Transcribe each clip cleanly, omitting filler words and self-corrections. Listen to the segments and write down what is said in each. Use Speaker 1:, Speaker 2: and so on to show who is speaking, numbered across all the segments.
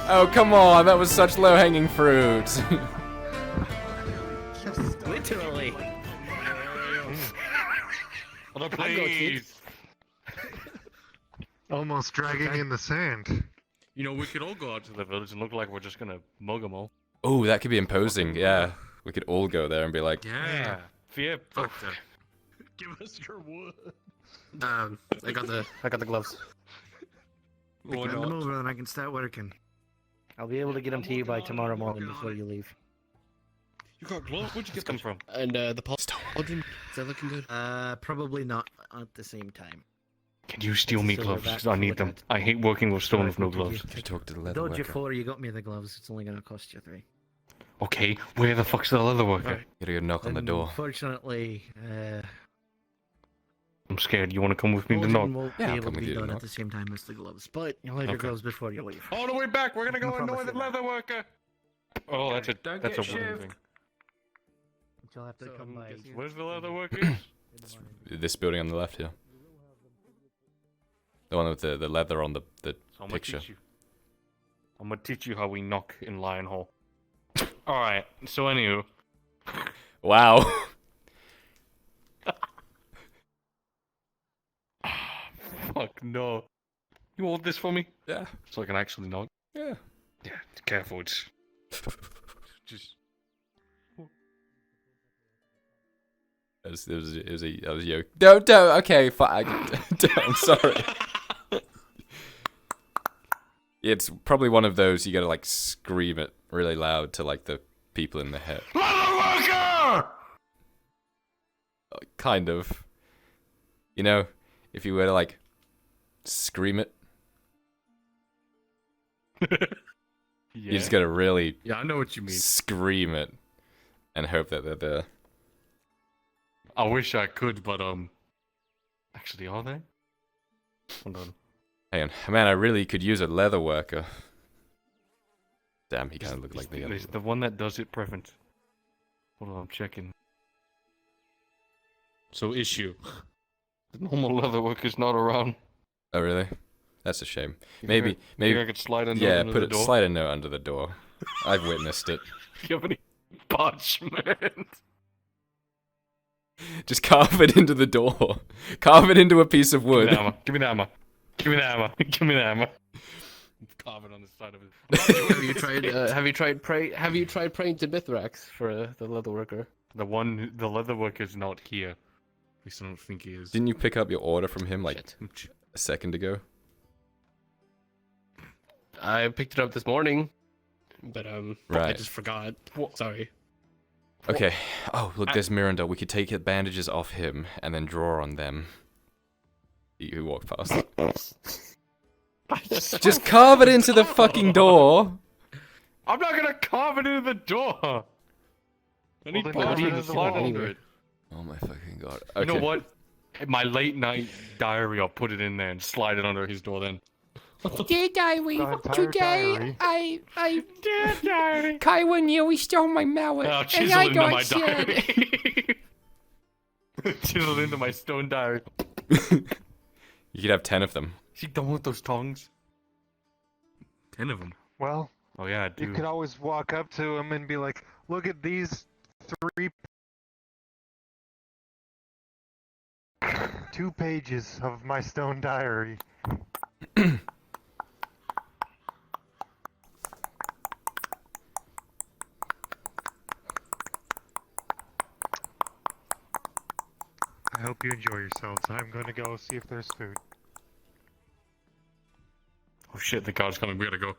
Speaker 1: Oh, come on, that was such low-hanging fruit.
Speaker 2: Literally.
Speaker 3: Oh, please.
Speaker 4: Almost dragging in the sand.
Speaker 3: You know, we could all go out to the village and look like we're just gonna mug them all.
Speaker 1: Oh, that could be imposing, yeah. We could all go there and be like,
Speaker 3: Yeah. Fear factor.
Speaker 4: Give us your wood.
Speaker 2: I got the gloves.
Speaker 3: Or
Speaker 4: Hand them
Speaker 3: not.
Speaker 4: over and I can start working.
Speaker 2: I'll be able to get them to you by tomorrow morning before you leave.
Speaker 3: You got gloves? Where'd you get them from?
Speaker 5: And the pauldron, is that looking good?
Speaker 4: Probably not at the same time.
Speaker 3: Can you steal me
Speaker 4: Silver
Speaker 3: gloves?
Speaker 4: back
Speaker 3: 'Cause I need them.
Speaker 4: with
Speaker 3: I hate working with stone with no
Speaker 4: Right, we'll
Speaker 3: gloves.
Speaker 4: give
Speaker 1: you talk to the leather
Speaker 4: Dodge you
Speaker 1: worker.
Speaker 4: 4, you got me the gloves. It's only gonna cost you 3.
Speaker 3: Okay, where the fuck's the leather worker?
Speaker 1: Gotta go knock on the door.
Speaker 4: Unfortunately,
Speaker 3: I'm scared. You want to come with me to
Speaker 4: Pauldron
Speaker 3: knock?
Speaker 4: won't
Speaker 1: Yeah,
Speaker 4: be
Speaker 1: I'll
Speaker 4: able
Speaker 1: come
Speaker 4: to
Speaker 1: with
Speaker 4: be
Speaker 1: you to
Speaker 4: done
Speaker 1: knock.
Speaker 4: at the same time as the gloves, but you'll have your
Speaker 3: Okay.
Speaker 4: gloves before you leave.
Speaker 3: All the way back. We're gonna go
Speaker 4: I
Speaker 3: annoy
Speaker 4: promise
Speaker 3: the
Speaker 4: you that.
Speaker 3: leather worker. Oh, that's a
Speaker 6: Don't
Speaker 3: that's a
Speaker 6: get
Speaker 3: wooden
Speaker 6: shivved.
Speaker 3: thing.
Speaker 4: You'll have to
Speaker 3: So,
Speaker 4: come by.
Speaker 3: Where's the leather worker?
Speaker 4: in the morning.
Speaker 1: This building on the left here. The one with the leather on the
Speaker 3: So I'm gonna
Speaker 1: picture.
Speaker 3: teach you. I'm gonna teach you how we knock in Lion Hall. All right. So anywho,
Speaker 1: Wow.
Speaker 3: fuck no. You hold this for me,
Speaker 1: Yeah.
Speaker 3: so I can actually knock.
Speaker 1: Yeah.
Speaker 3: Yeah. Careful. It's just.
Speaker 1: It was a joke. Don't, okay, fine. I'm sorry. It's probably one of those you gotta like scream it really loud to like the people in the head.
Speaker 3: Leather worker!
Speaker 1: Kind of. You know, if you were to like scream it, you just gotta really
Speaker 3: Yeah, I know what you mean.
Speaker 1: scream it and hope that they're there.
Speaker 3: I wish I could, but actually, are they? Hold on.
Speaker 1: Hang on. Man, I really could use a leather worker. Damn, he kind of looked like the other.
Speaker 3: There's the one that does it present. Hold on, I'm checking. So issue. The normal leather worker's not around.
Speaker 1: Oh, really? That's a shame.
Speaker 3: You
Speaker 1: Maybe,
Speaker 3: think I
Speaker 1: maybe.
Speaker 3: could slide under,
Speaker 1: Yeah,
Speaker 3: under
Speaker 1: put
Speaker 3: the
Speaker 1: it.
Speaker 3: door?
Speaker 1: Slide a note under the door. I've witnessed it.
Speaker 3: Do you have any parchment?
Speaker 1: Just carve it into the door. Carve it into a piece of wood.
Speaker 3: Give me the hammer. Give me the hammer. Give me the hammer. Carve it on the side of it.
Speaker 5: Have you tried praying to Mithrax for the leather worker?
Speaker 3: The leather worker's not here. At least I don't think he is.
Speaker 1: Didn't you pick up your order from him like
Speaker 5: Shit.
Speaker 1: a second ago?
Speaker 5: I picked it up this morning, but I
Speaker 1: Right.
Speaker 5: just forgot. Sorry.
Speaker 1: Okay. Oh, look, there's Miranda. We could take the bandages off him and then draw on them. You walked past. Just carve it into the fucking door.
Speaker 3: I'm not gonna carve it into the door. I need
Speaker 4: then
Speaker 3: parchment
Speaker 4: carve it
Speaker 3: to
Speaker 4: into the
Speaker 3: slide
Speaker 4: wall.
Speaker 3: under it.
Speaker 1: Oh my fucking god.
Speaker 3: You
Speaker 1: Okay.
Speaker 3: know what? In my late night diary, I'll put it in there and slide it under his door then.
Speaker 7: Dear diary,
Speaker 4: The entire
Speaker 7: today
Speaker 4: diary.
Speaker 7: I
Speaker 3: Dear diary.
Speaker 7: Kyler nearly stole my mallet,
Speaker 3: I'll
Speaker 7: and
Speaker 3: chisel
Speaker 7: I
Speaker 3: into
Speaker 7: got
Speaker 3: my
Speaker 7: scared.
Speaker 3: diary. Chisel into my stone diary.
Speaker 1: You could have 10 of them.
Speaker 3: See, don't want those tongs. 10 of them.
Speaker 4: Well,
Speaker 3: Oh yeah, I do.
Speaker 4: you could always walk up to him and be like, "Look at these 2 pages of my stone diary." I hope you enjoy yourselves. I'm gonna go see if there's food.
Speaker 3: Oh shit, the car's coming. We gotta go.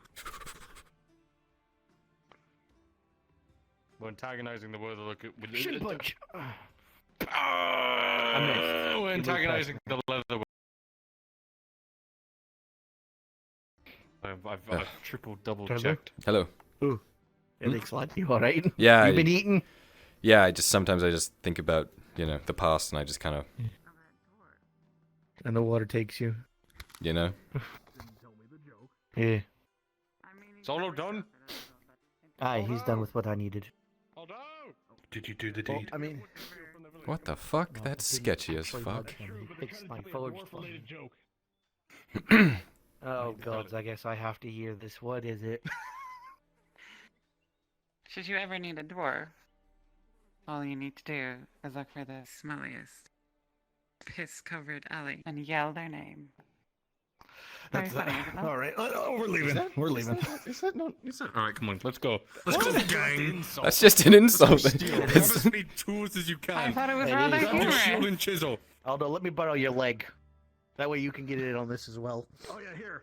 Speaker 3: We're antagonizing the leather worker.
Speaker 2: Shin punch.
Speaker 3: We're antagonizing the leather worker. I've triple double checked.
Speaker 1: Hello.
Speaker 2: Everything's fine. You alright?
Speaker 1: Yeah.
Speaker 2: You been eating?
Speaker 1: Yeah, sometimes I just think about, you know, the past and I just kind of,
Speaker 2: And the water takes you.
Speaker 1: you know.
Speaker 2: Yeah.
Speaker 3: Solo done?
Speaker 2: Aye, he's done with what I needed.
Speaker 3: Hold on! Did you do the deed?
Speaker 2: I mean,
Speaker 1: What the fuck?
Speaker 2: no,
Speaker 1: That's
Speaker 2: he
Speaker 1: sketchy as
Speaker 2: actually
Speaker 1: fuck.
Speaker 2: bugged him. He fixed my forged one. Oh gods, I guess I have to hear this. What is it?
Speaker 6: Should you ever need a dwarf, all you need to do is look for the smelliest, piss-covered alley and yell their name. Very funny, isn't it?
Speaker 8: All right, we're leaving. We're leaving.
Speaker 3: Is that not? Is that? All right, come on, let's go. Let's go, gang.
Speaker 1: That's just an insult.
Speaker 3: Grab as many tools as you
Speaker 6: I
Speaker 3: can.
Speaker 6: thought it was
Speaker 2: It
Speaker 6: rather
Speaker 2: is.
Speaker 3: Grab your shield
Speaker 6: humorous.
Speaker 3: and chisel.
Speaker 2: Aldo, let me borrow your leg. That way you can get in on this as well.
Speaker 8: Oh yeah, here.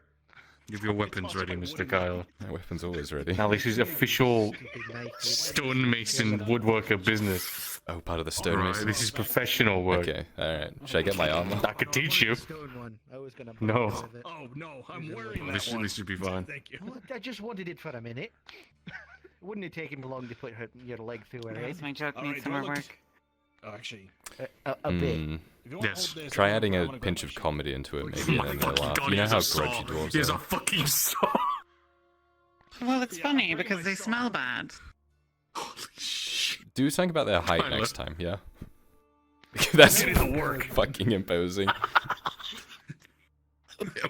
Speaker 3: Give your weapons ready, Mr. Kyle.
Speaker 1: My weap's always ready.
Speaker 3: Now this is official
Speaker 2: Stupid knife.
Speaker 3: stonemason woodworker business.
Speaker 1: Oh, part of the
Speaker 3: All right,
Speaker 1: stonemason.
Speaker 3: this is professional work.
Speaker 1: Okay, alright. Should I get my armor?
Speaker 3: I could teach you.
Speaker 2: Stone one. I was gonna
Speaker 3: No.
Speaker 2: borrow with it.
Speaker 8: Oh no, I'm wearing
Speaker 3: Oh,
Speaker 8: that
Speaker 3: this,
Speaker 8: one.
Speaker 3: this should be fine.
Speaker 8: Thank you.
Speaker 2: Well, I just wanted it for a minute. Wouldn't it take him long to put your leg through her head?
Speaker 6: Yes, my joke
Speaker 8: All
Speaker 6: needs
Speaker 8: right,
Speaker 6: some
Speaker 8: do I
Speaker 6: more
Speaker 8: look-
Speaker 6: work.
Speaker 8: Oh, actually,
Speaker 2: A bit.
Speaker 1: Hmm.
Speaker 8: if you want
Speaker 3: Yes.
Speaker 8: to hold this,
Speaker 1: Try
Speaker 8: I'm
Speaker 1: adding
Speaker 8: gonna
Speaker 1: a
Speaker 8: grab
Speaker 1: pinch
Speaker 8: my
Speaker 1: of
Speaker 8: shield.
Speaker 1: comedy into it,
Speaker 8: Oh,
Speaker 1: maybe, and then they'll laugh. You know how grudgy dwarves
Speaker 3: He has a
Speaker 1: are.
Speaker 3: fucking saw.
Speaker 6: Well, it's
Speaker 8: Yeah,
Speaker 6: funny
Speaker 8: I'll bring
Speaker 6: because
Speaker 8: my
Speaker 6: they
Speaker 8: saw.
Speaker 6: smell bad.
Speaker 3: Holy shit.
Speaker 1: Do something about their height
Speaker 3: Tyler.
Speaker 1: next time, yeah? That's
Speaker 8: Getting to work.
Speaker 1: fucking imposing.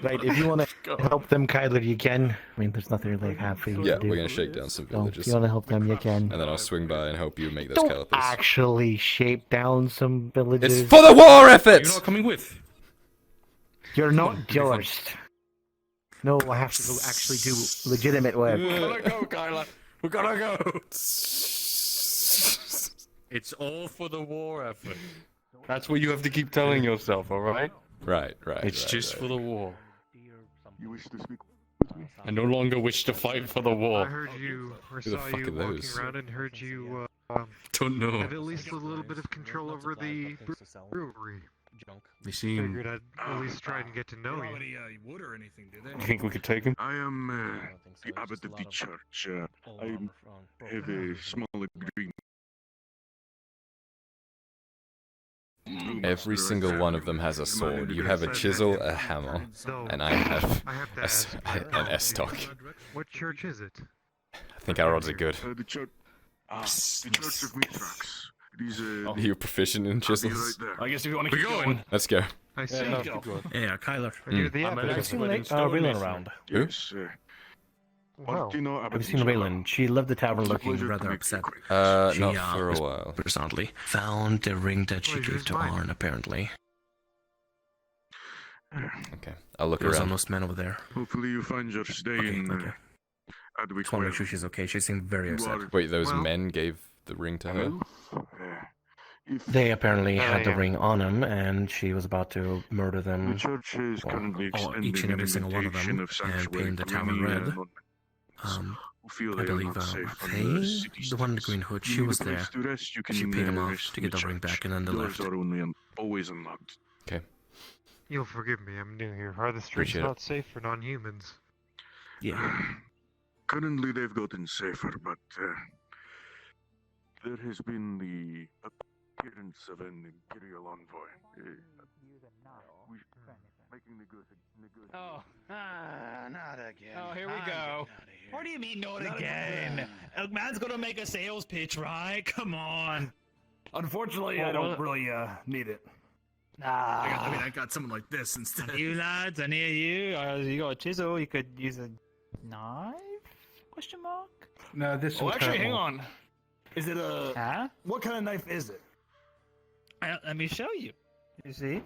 Speaker 2: Right, if you want to help them, Kyler, you can. I mean, there's nothing really I have for you
Speaker 1: Yeah,
Speaker 2: to do.
Speaker 1: we're gonna shake down some
Speaker 2: So, if
Speaker 1: villages.
Speaker 2: you want to help them, you can.
Speaker 1: And then I'll swing by and help you make those
Speaker 2: Don't
Speaker 1: calipers.
Speaker 2: actually shape down some villages.
Speaker 1: It's for the war
Speaker 3: You're
Speaker 1: effort!
Speaker 3: not coming with.
Speaker 2: You're
Speaker 3: Come
Speaker 2: not
Speaker 3: on, be fun.
Speaker 2: judged. No, I have to go actually do legitimate work.
Speaker 3: We gotta go, Kyla. We gotta go. It's all for the war effort. That's what you have to keep telling yourself, alright?
Speaker 1: Right.
Speaker 3: It's
Speaker 1: right,
Speaker 3: just
Speaker 1: right.
Speaker 3: for the war.
Speaker 9: You wish to speak?
Speaker 3: I no longer wish to fight for the
Speaker 4: I
Speaker 3: war.
Speaker 4: heard you, or
Speaker 1: Who the
Speaker 4: saw
Speaker 1: fuck
Speaker 4: you
Speaker 1: are
Speaker 4: walking
Speaker 1: those?
Speaker 4: around and heard you
Speaker 3: Don't know.
Speaker 4: have at least a little bit of control over the brewery.
Speaker 3: They seem.
Speaker 4: Figured I'd at least try and get to know
Speaker 8: They don't have
Speaker 4: you.
Speaker 8: any wood or anything, do they?
Speaker 3: You think we could take him?
Speaker 9: I am the abbot of the church. I have a small agreement.
Speaker 1: Every single one of them has a sword. You have a chisel, a hammer,
Speaker 4: No,
Speaker 1: and I have
Speaker 4: I have to
Speaker 1: a s-
Speaker 4: ask.
Speaker 1: an S-stock.
Speaker 4: What church is it?
Speaker 1: I think our odds are good.
Speaker 9: The church. The church of Mithrax. It is
Speaker 1: Are you proficient in
Speaker 9: I'll be
Speaker 1: chisels?
Speaker 9: right there.
Speaker 8: I guess if you want to
Speaker 3: We're
Speaker 8: keep
Speaker 3: going.
Speaker 1: Let's go.
Speaker 4: I see.
Speaker 8: Yeah, Kyler.
Speaker 4: You're the
Speaker 8: I'm
Speaker 4: abbot.
Speaker 8: I've seen Raylan around.
Speaker 1: Who?
Speaker 9: Yes.
Speaker 4: Wow.
Speaker 9: Martino
Speaker 10: I've
Speaker 9: Abbot
Speaker 10: seen
Speaker 9: Inshallah.
Speaker 10: Raylan. She left the tavern
Speaker 9: It's a
Speaker 10: looking
Speaker 9: pleasure to
Speaker 10: rather
Speaker 9: meet you,
Speaker 10: upset.
Speaker 9: Chris.
Speaker 10: She,
Speaker 1: Not for a
Speaker 10: was
Speaker 1: while.
Speaker 10: Recently found the ring that she
Speaker 4: Pleasure
Speaker 10: gave
Speaker 4: is
Speaker 10: to
Speaker 4: mine.
Speaker 10: Arn, apparently.
Speaker 1: Okay, I'll look
Speaker 10: There was
Speaker 1: around.
Speaker 10: almost men over there.
Speaker 9: Hopefully you find your stay
Speaker 10: Okay,
Speaker 9: in
Speaker 10: okay.
Speaker 9: Adwick
Speaker 10: Just want to
Speaker 9: well.
Speaker 10: make sure she's okay. She seemed very
Speaker 9: You
Speaker 10: upset.
Speaker 9: are
Speaker 1: Wait, those
Speaker 4: Well-
Speaker 1: men gave the ring to her?
Speaker 9: If
Speaker 10: They apparently had the
Speaker 4: yeah.
Speaker 10: ring on him, and she was about to murder
Speaker 9: the
Speaker 10: them.
Speaker 9: church is
Speaker 10: Well,
Speaker 9: currently
Speaker 10: all-
Speaker 9: extending
Speaker 10: each and every
Speaker 9: an
Speaker 10: single one of them,
Speaker 9: invitation of
Speaker 10: and
Speaker 9: sanctuary
Speaker 10: paint the
Speaker 9: to
Speaker 10: tavern
Speaker 9: any,
Speaker 10: red.
Speaker 9: non-members who feel
Speaker 10: I
Speaker 9: they are
Speaker 10: believe
Speaker 9: not safe on
Speaker 10: Faye, the one in the green hood, she
Speaker 9: Need a
Speaker 10: was
Speaker 9: place
Speaker 10: there.
Speaker 9: to rest, you can,
Speaker 10: She paid him off
Speaker 9: rest
Speaker 10: to
Speaker 9: in
Speaker 10: get the ring
Speaker 9: church.
Speaker 10: back, and then they
Speaker 9: Doors
Speaker 10: left.
Speaker 9: are only always unlocked.
Speaker 4: You'll forgive me, I'm new here. Are the streets
Speaker 1: Appreciate it.
Speaker 4: not safe for non-humans?
Speaker 10: Yeah.
Speaker 9: Currently, they've gotten safer, but there has been the appearance of an imperial envoy. Making negotiations.
Speaker 2: Oh, not again.
Speaker 8: Oh, here we go. What do you mean, not again? Man's gonna make a sales pitch, right? Come on. Unfortunately, I don't really need it. I got someone like this instead.
Speaker 11: You lads, I need you. You got a chisel. You could use a knife? Question mark?
Speaker 10: No, this
Speaker 8: Oh, actually, hang on. Is it a?
Speaker 11: Huh?
Speaker 8: What kind of knife is it?
Speaker 11: Let me show you. You see?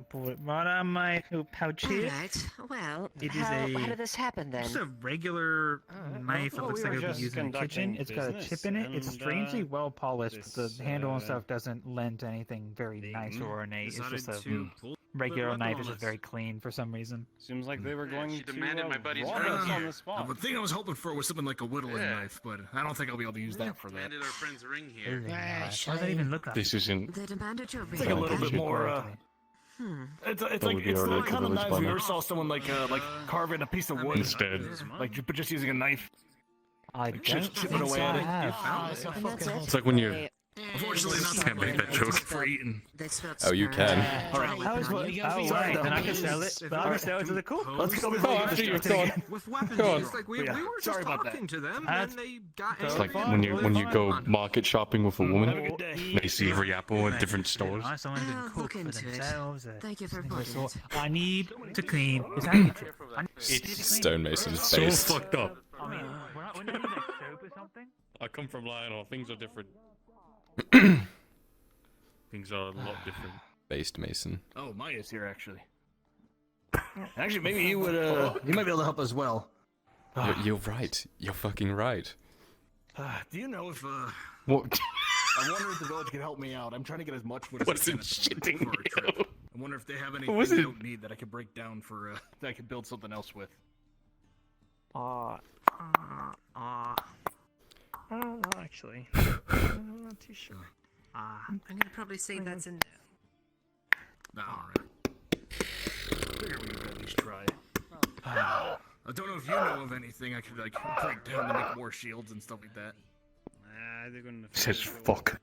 Speaker 11: Pull it right out of my little pouch here.
Speaker 12: Alright, well,
Speaker 11: It is
Speaker 12: how
Speaker 11: a-
Speaker 12: did this happen then?
Speaker 11: Just a regular knife that
Speaker 8: Oh,
Speaker 11: looks
Speaker 8: we
Speaker 11: like
Speaker 8: were
Speaker 11: it would
Speaker 8: just
Speaker 11: be used in the kitchen.
Speaker 8: conducting
Speaker 11: It's got a chip
Speaker 8: business,
Speaker 11: in it. It's
Speaker 8: and,
Speaker 11: strangely well polished, but
Speaker 8: this,
Speaker 11: the handle and stuff doesn't lend to anything very nice or ornate. It's just a regular knife. It's just very clean for some reason.
Speaker 3: Seems like they were going
Speaker 6: She demanded my buddy's
Speaker 3: rob
Speaker 6: ring
Speaker 3: us
Speaker 6: here.
Speaker 3: on the spot.
Speaker 8: The thing I was hoping for was something like a whittling knife, but I don't think I'll be able to use that for that.
Speaker 6: Demanded our friend's ring here.
Speaker 11: Why does that even look like?
Speaker 3: This isn't.
Speaker 12: They demanded your ring.
Speaker 8: It's like a little bit more.
Speaker 12: Hmm.
Speaker 8: It's
Speaker 3: Probably
Speaker 8: like
Speaker 3: be
Speaker 8: it's the
Speaker 3: alright
Speaker 8: kind of
Speaker 3: to
Speaker 8: knives
Speaker 3: village
Speaker 8: we
Speaker 3: by
Speaker 8: ever
Speaker 3: now.
Speaker 8: saw someone like carving a piece of wood
Speaker 3: Instead.
Speaker 8: but just using a knife.
Speaker 11: I
Speaker 8: chip
Speaker 11: don't
Speaker 8: it
Speaker 11: think
Speaker 8: away
Speaker 11: so.
Speaker 8: at
Speaker 11: I
Speaker 8: it.
Speaker 11: have.
Speaker 12: And that's it?
Speaker 3: It's like when you're
Speaker 8: Unfortunately, not to make that joke for eating.
Speaker 1: Oh, you can.
Speaker 8: Alright.
Speaker 11: Right, then I can sell it. But I can sell it to the cool.
Speaker 8: Let's go before
Speaker 5: after you're done.
Speaker 13: With weapons,
Speaker 5: Go on.
Speaker 13: it's like we were just
Speaker 8: Sorry about
Speaker 13: talking to them,
Speaker 11: That's-
Speaker 13: and they got
Speaker 3: It's like
Speaker 13: angry.
Speaker 3: when you go market shopping with a woman,
Speaker 8: Have a good day.
Speaker 3: they see every apple at different stores.
Speaker 11: Someone
Speaker 12: I'll
Speaker 11: can cook
Speaker 12: look
Speaker 11: for
Speaker 12: into it.
Speaker 11: themselves.
Speaker 12: Thank you for
Speaker 11: something of the
Speaker 12: pointing
Speaker 11: sort.
Speaker 12: it.
Speaker 11: I need to clean this handkerchief. I need to clean.
Speaker 1: Stonemason's
Speaker 3: So
Speaker 1: based.
Speaker 3: fucked up.
Speaker 11: I mean, when I need like soap or something.
Speaker 3: I come from Lionel. Things are different. Things are a lot different.
Speaker 1: Based Mason.
Speaker 8: Oh, Maya's here actually. Actually, maybe you would. You might be able to help as well.
Speaker 1: You're right. You're fucking right.
Speaker 8: Do you know if
Speaker 3: What?
Speaker 8: I wonder if the village can help me out. I'm trying to get as much wood as
Speaker 3: What's
Speaker 8: I
Speaker 3: in
Speaker 8: can
Speaker 3: shitting
Speaker 8: for a trip.
Speaker 3: you?
Speaker 8: I wonder if they have anything
Speaker 3: Was
Speaker 8: I
Speaker 3: it-
Speaker 8: don't need that I could break down for that I could build something else with.
Speaker 11: I'm not actually. I'm not too sure.
Speaker 12: I'm gonna probably say that's in.
Speaker 8: Nah, alright. Figure we could at least try. I don't know if you know of anything I could like break down to make more shields and stuff like that.
Speaker 13: They're gonna.
Speaker 3: Says fuck.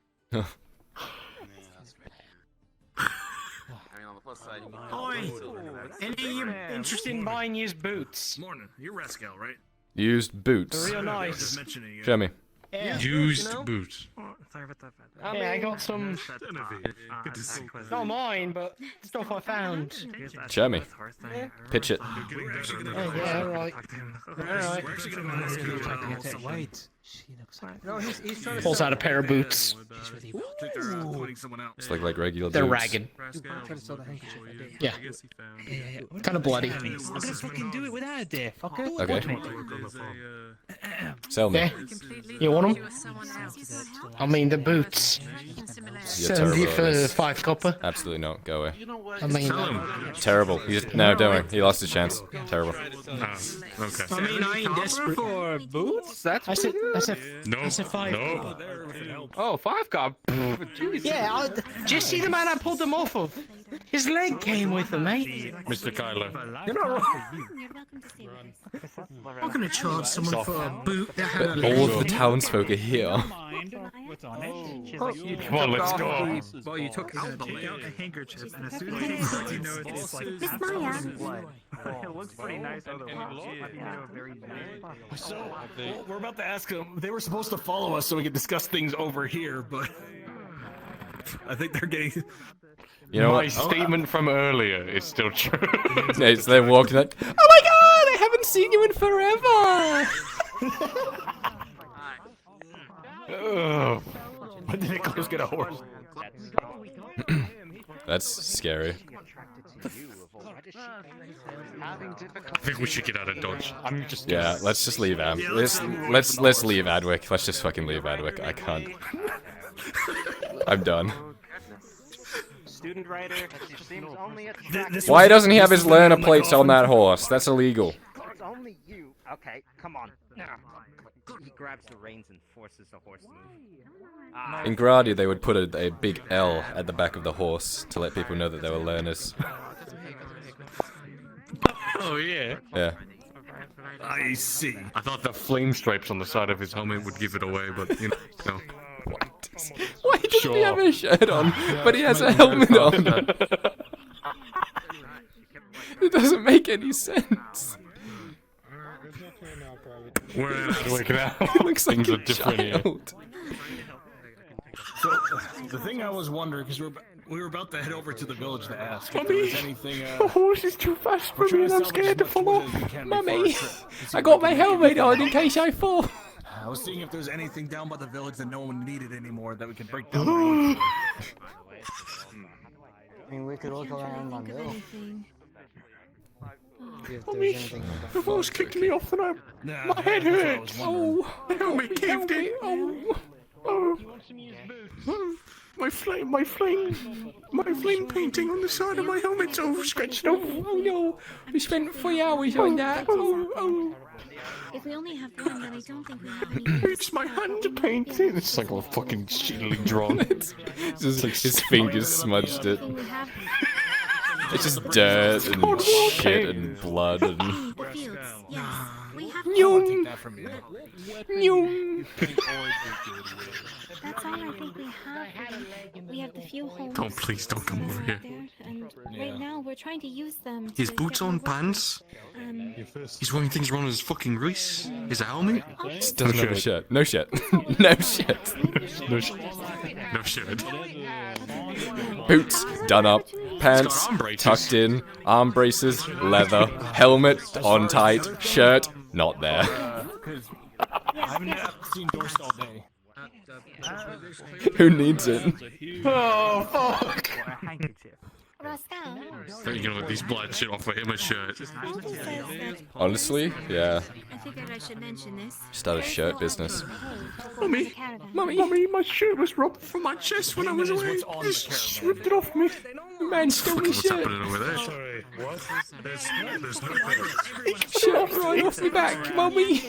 Speaker 5: Oi! Any of you interested in buying used boots?
Speaker 8: Morning, you're Rascal, right?
Speaker 1: Used boots.
Speaker 5: They're real nice.
Speaker 8: Just mentioning you.
Speaker 1: Show me.
Speaker 5: Yeah.
Speaker 3: Used
Speaker 5: You know?
Speaker 3: boots.
Speaker 11: Sorry about that.
Speaker 5: I got some. Not mine, but stuff I found.
Speaker 1: Show me. Pitch it.
Speaker 5: Yeah, alright. Alright.
Speaker 8: We're actually gonna ask you about
Speaker 11: Wait. She looks like.
Speaker 5: No, he's trying to pulls out a pair of boots.
Speaker 8: I think they're pointing someone out.
Speaker 1: Just look like regular
Speaker 5: They're
Speaker 1: dudes.
Speaker 5: ragged. Yeah. Kind of bloody.
Speaker 11: I'm gonna fucking do it without a day, fucker.
Speaker 1: Okay. Sell me.
Speaker 5: Okay. You want them? I mean, the boots.
Speaker 1: You're
Speaker 5: 70
Speaker 1: terrible
Speaker 5: for
Speaker 1: at this.
Speaker 5: 5 copper.
Speaker 1: Absolutely not. Go away.
Speaker 5: I mean,
Speaker 1: Terrible. No, don't worry. He lost his chance. Terrible.
Speaker 3: Okay.
Speaker 5: I mean, I ain't desperate for boots. That's I said,
Speaker 3: No.
Speaker 5: I said 5.
Speaker 3: No.
Speaker 5: Oh, 5 cop. Yeah, do you see the man I pulled them off of? His leg came with him, mate.
Speaker 3: Mr. Kyler.
Speaker 5: You're not wrong. I'm not gonna charge someone for a boot that had a
Speaker 1: All
Speaker 5: leg.
Speaker 1: of the townsfolk are here.
Speaker 11: What's on it? She's
Speaker 5: Oh,
Speaker 11: like,
Speaker 5: you
Speaker 3: Come on, let's go.
Speaker 11: well, you took out a handkerchief, and as soon as it starts, you know it's like absolute blood. It looks pretty nice otherwise. I think they were very nice.
Speaker 8: So, we're about to ask them. They were supposed to follow us so we could discuss things over here, but I think they're getting.
Speaker 1: You know
Speaker 3: My
Speaker 1: what?
Speaker 3: statement from earlier is still true.
Speaker 1: Yeah, so they walked in like, oh my god, I haven't seen you in forever.
Speaker 3: Ugh.
Speaker 8: When did Nicholas get a horse?
Speaker 1: That's scary.
Speaker 3: I think we should get out of Dodge. I'm just.
Speaker 1: Yeah, let's just leave let's leave Adwick. Let's just fucking leave Adwick. I can't. I'm done.
Speaker 2: Student writer seems only at
Speaker 1: Why doesn't he have his learner plates on that horse? That's illegal.
Speaker 2: It's only you. Okay, come on. He grabs the reins and forces the horse to move.
Speaker 1: In Gradia, they would put a big L at the back of the horse to let people know that they were learners.
Speaker 3: Oh yeah.
Speaker 1: Yeah.
Speaker 8: I see.
Speaker 3: I thought the flame stripes on the side of his helmet would give it away, but you know. No.
Speaker 1: Why doesn't he have a shirt on, but he has a helmet on? It doesn't make any sense.
Speaker 3: We're waking out.
Speaker 1: It looks like
Speaker 3: Things
Speaker 1: a
Speaker 3: are different here.
Speaker 1: child.
Speaker 8: So the thing I was wondering, because we were about to head over to the village to ask if there was anything.
Speaker 7: The horse is too fast for me and I'm scared to fall off.
Speaker 1: Mummy, I got my helmet on in case I fall.
Speaker 8: I was seeing if there's anything down by the village that no one needed anymore that we could break down. The
Speaker 14: I mean, we could look around on Bill.
Speaker 7: The horse kicked me off and my head hurt. Oh, the helmet caved in. Oh. My flame painting on the side of my helmet's all scratched off.
Speaker 1: Oh no, we spent 3 hours on that. Oh.
Speaker 12: If we only have one, then I don't think we have any.
Speaker 7: It's my hand painting.
Speaker 3: It's like all fucking shittily drawn.
Speaker 1: It's just his fingers smudged it.
Speaker 12: We have
Speaker 1: It's just dirt and
Speaker 7: Cold water.
Speaker 1: shit and blood and.
Speaker 12: The fields, yes. We have
Speaker 8: Take that from you.
Speaker 12: That's all I think we have. We have the few homes.
Speaker 3: Oh, please don't come over here.
Speaker 12: there, and right now we're trying to use them.
Speaker 3: His
Speaker 12: to
Speaker 3: boots
Speaker 12: get
Speaker 3: on,
Speaker 12: more work.
Speaker 3: pants.
Speaker 12: Um,
Speaker 3: He's wearing things around his fucking wrist. His helmet.
Speaker 1: Just doesn't have a shirt. No shirt. No shirt.
Speaker 3: No shirt. No shirt.
Speaker 1: Boots done up. Pants
Speaker 3: arm braces.
Speaker 1: tucked in. Arm braces, leather. Helmet on tight. Shirt not there.
Speaker 8: I haven't seen Dorst all day.
Speaker 1: Who needs it?
Speaker 3: Oh fuck!
Speaker 12: Roscoe,
Speaker 3: They're gonna let these blood shit off for him a shirt.
Speaker 12: Alden says that
Speaker 1: Honestly, yeah.
Speaker 12: I figured I should mention this.
Speaker 1: Start a shirt business.
Speaker 10: Mummy, Mummy, my shirt was robbed from my chest when I was away. Just ripped it off me. Man stole my
Speaker 3: What's
Speaker 10: shirt.
Speaker 3: happening over there?
Speaker 4: Sorry, what? There's no there.
Speaker 1: Shit off right off my back, Mummy.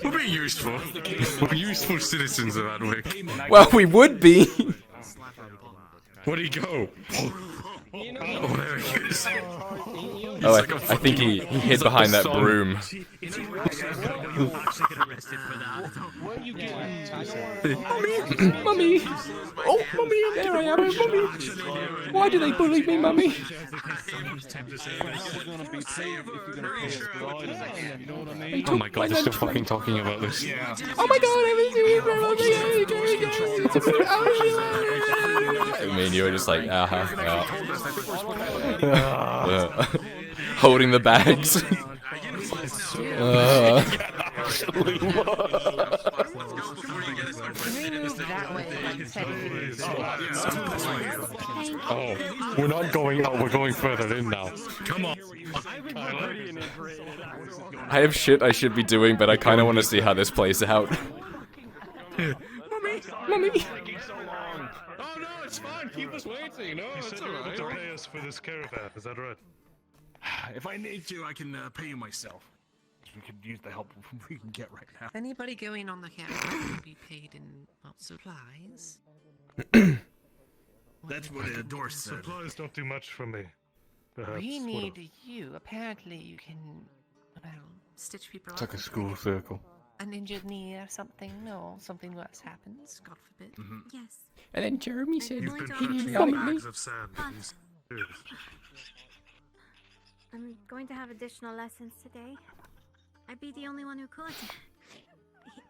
Speaker 3: We're being useful. We're useful citizens of Adwick.
Speaker 1: Well, we would be.
Speaker 3: Where'd he go? Oh, there he is.
Speaker 1: Oh, I think he hid behind that broom. Mummy! Oh, Mummy, there I am, Mummy! Why do they bully me, Mummy?
Speaker 3: Oh my god, they're still fucking talking about this.
Speaker 1: Oh my god, I mean, you were just like, holding the bags.
Speaker 3: Oh, we're not going out, we're going further in now.
Speaker 8: Come on.
Speaker 1: I have shit I should be doing, but I kind of want to see how this plays out. Mummy!
Speaker 8: Oh no, it's fine. Keep us waiting. No, it's alright.
Speaker 4: To pay us for this caravan, is that right?
Speaker 8: If I need to, I can pay you myself. We could use the help we can get right now.
Speaker 15: Anybody going on the caravan will be paid in supplies.
Speaker 8: That's what Dorst said.
Speaker 4: Supplies don't do much for me. Perhaps.
Speaker 15: We
Speaker 4: one of-
Speaker 15: need you. Apparently, you can, well, stitch people
Speaker 3: It's
Speaker 15: up.
Speaker 3: like a school circle.
Speaker 15: An injured knee or something. No, something worse happens. God forbid.
Speaker 12: Yes.
Speaker 1: And then Jeremy said
Speaker 4: You've been
Speaker 1: he
Speaker 4: putting
Speaker 1: helped me.
Speaker 4: bags of sand in these ears.
Speaker 12: I'm going to have additional lessons today. I'd be the only one who could.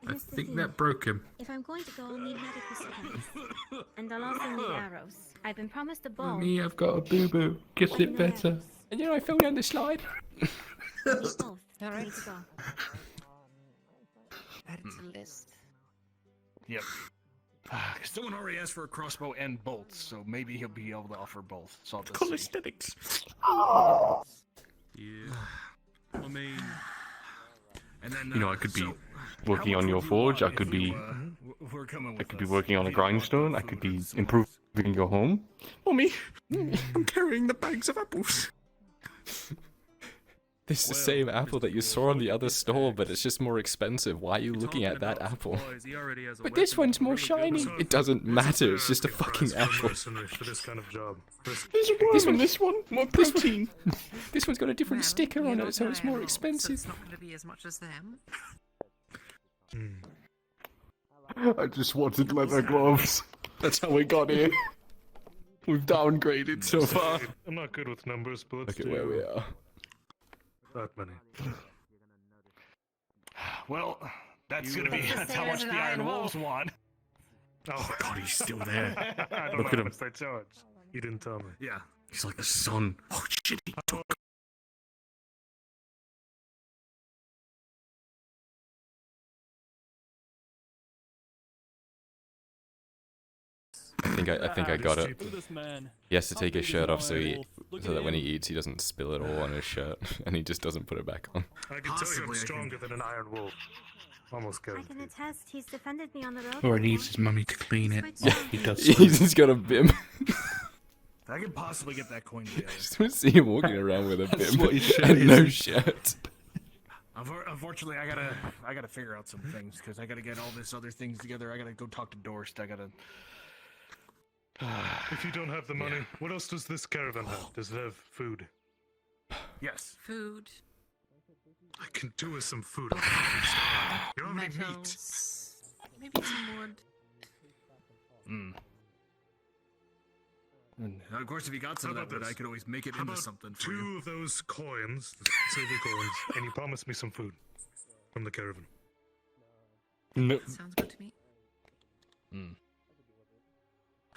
Speaker 10: I
Speaker 12: Here's the
Speaker 10: think
Speaker 12: thing.
Speaker 10: that broke him.
Speaker 12: If I'm going to go, I'll need medical supplies. And I'll also need arrows. I've been promised a bow.
Speaker 10: Mummy, I've got a boo-boo. Gets it better.
Speaker 1: And you know, I fell down the slide.
Speaker 12: Both.
Speaker 15: All
Speaker 12: I
Speaker 15: right.
Speaker 12: need to go.
Speaker 15: Add it to the list.
Speaker 8: Yep. Someone already asked for a crossbow and bolts, so maybe he'll be able to offer both. So I'll just see.
Speaker 10: Calisthenics.
Speaker 13: Yeah. I mean,
Speaker 8: And then,
Speaker 3: You know, I could be
Speaker 8: so,
Speaker 3: working
Speaker 8: how
Speaker 3: on
Speaker 8: much
Speaker 3: your
Speaker 8: would you
Speaker 3: forge, I
Speaker 8: want
Speaker 3: could
Speaker 8: if
Speaker 3: be
Speaker 8: you, were coming
Speaker 3: I
Speaker 8: with
Speaker 3: could be
Speaker 8: us?
Speaker 3: working on a
Speaker 8: If you want
Speaker 3: grindstone, I
Speaker 8: food
Speaker 3: could
Speaker 8: or
Speaker 3: be
Speaker 8: something.
Speaker 3: improving your home.
Speaker 10: Mummy, I'm carrying the bags of apples.
Speaker 1: This is the same apple that you saw on the other store, but it's just more expensive. Why are you looking at that apple? But this one's more shiny. It doesn't matter, it's just a fucking apple.
Speaker 4: Mercenary for this kind of job.
Speaker 10: There's a worm in this one. More protein.
Speaker 1: This one's got a different
Speaker 15: Well,
Speaker 1: sticker
Speaker 15: you
Speaker 1: on
Speaker 15: don't
Speaker 1: it, so it's
Speaker 15: buy
Speaker 1: more
Speaker 15: apples, so
Speaker 1: expensive.
Speaker 15: it's not going to be as much as them.
Speaker 3: I just wanted leather gloves. That's how we got here. We've downgraded so far.
Speaker 4: I'm not good with numbers, but let's
Speaker 1: Look at where we are.
Speaker 4: that many.
Speaker 8: Well, that's gonna be
Speaker 15: Just
Speaker 8: that's
Speaker 15: say
Speaker 8: how
Speaker 15: there's
Speaker 8: much
Speaker 15: an
Speaker 8: the
Speaker 15: iron
Speaker 8: Iron
Speaker 15: wall.
Speaker 8: Wolves want.
Speaker 4: Oh
Speaker 3: God, he's still there.
Speaker 4: I don't
Speaker 3: Look
Speaker 4: know
Speaker 3: at
Speaker 4: how
Speaker 3: him.
Speaker 4: much they charge. You didn't tell me.
Speaker 8: Yeah.
Speaker 3: He's like the sun. Oh shit, he took.
Speaker 1: I think I got it.
Speaker 13: look at this man.
Speaker 1: He has to
Speaker 13: How
Speaker 1: take his
Speaker 13: big is
Speaker 1: shirt
Speaker 13: an
Speaker 1: off so
Speaker 13: iron wolf? Look
Speaker 1: so
Speaker 13: at
Speaker 1: that when he
Speaker 13: him.
Speaker 1: eats he doesn't spill it all on his shirt, and he just doesn't put it back on.
Speaker 4: I can tell you
Speaker 8: Possibly,
Speaker 4: I'm
Speaker 8: I can-
Speaker 4: stronger than an iron wolf. Almost
Speaker 12: I can
Speaker 4: guaranteed.
Speaker 12: attest he's defended me on the road.
Speaker 10: All he
Speaker 12: before.
Speaker 10: needs is Mummy to clean it.
Speaker 12: Yeah.
Speaker 10: He does.
Speaker 1: He's just got a bim.
Speaker 8: I could possibly get that coin together.
Speaker 1: Just want to see him walking around with a
Speaker 10: That's
Speaker 1: bim
Speaker 10: what his shirt
Speaker 1: and no
Speaker 10: is.
Speaker 1: shirt.
Speaker 8: Unfortunately, I gotta figure out some things because I gotta get all this other things together. I gotta go talk to Dorst. I gotta.
Speaker 4: If you don't have the money, what else does this caravan have? Does it have food?
Speaker 8: Yes.
Speaker 6: Food.
Speaker 4: I can do with some food. I'm fucking starving. You don't have any meat.
Speaker 6: Metals. Maybe some wood.
Speaker 8: And of course, if you got some of that wood, I could always make it into something for you.
Speaker 4: Two of those coins, the silver coins, and you promise me some food from the caravan.
Speaker 3: No.
Speaker 6: Sounds good to me.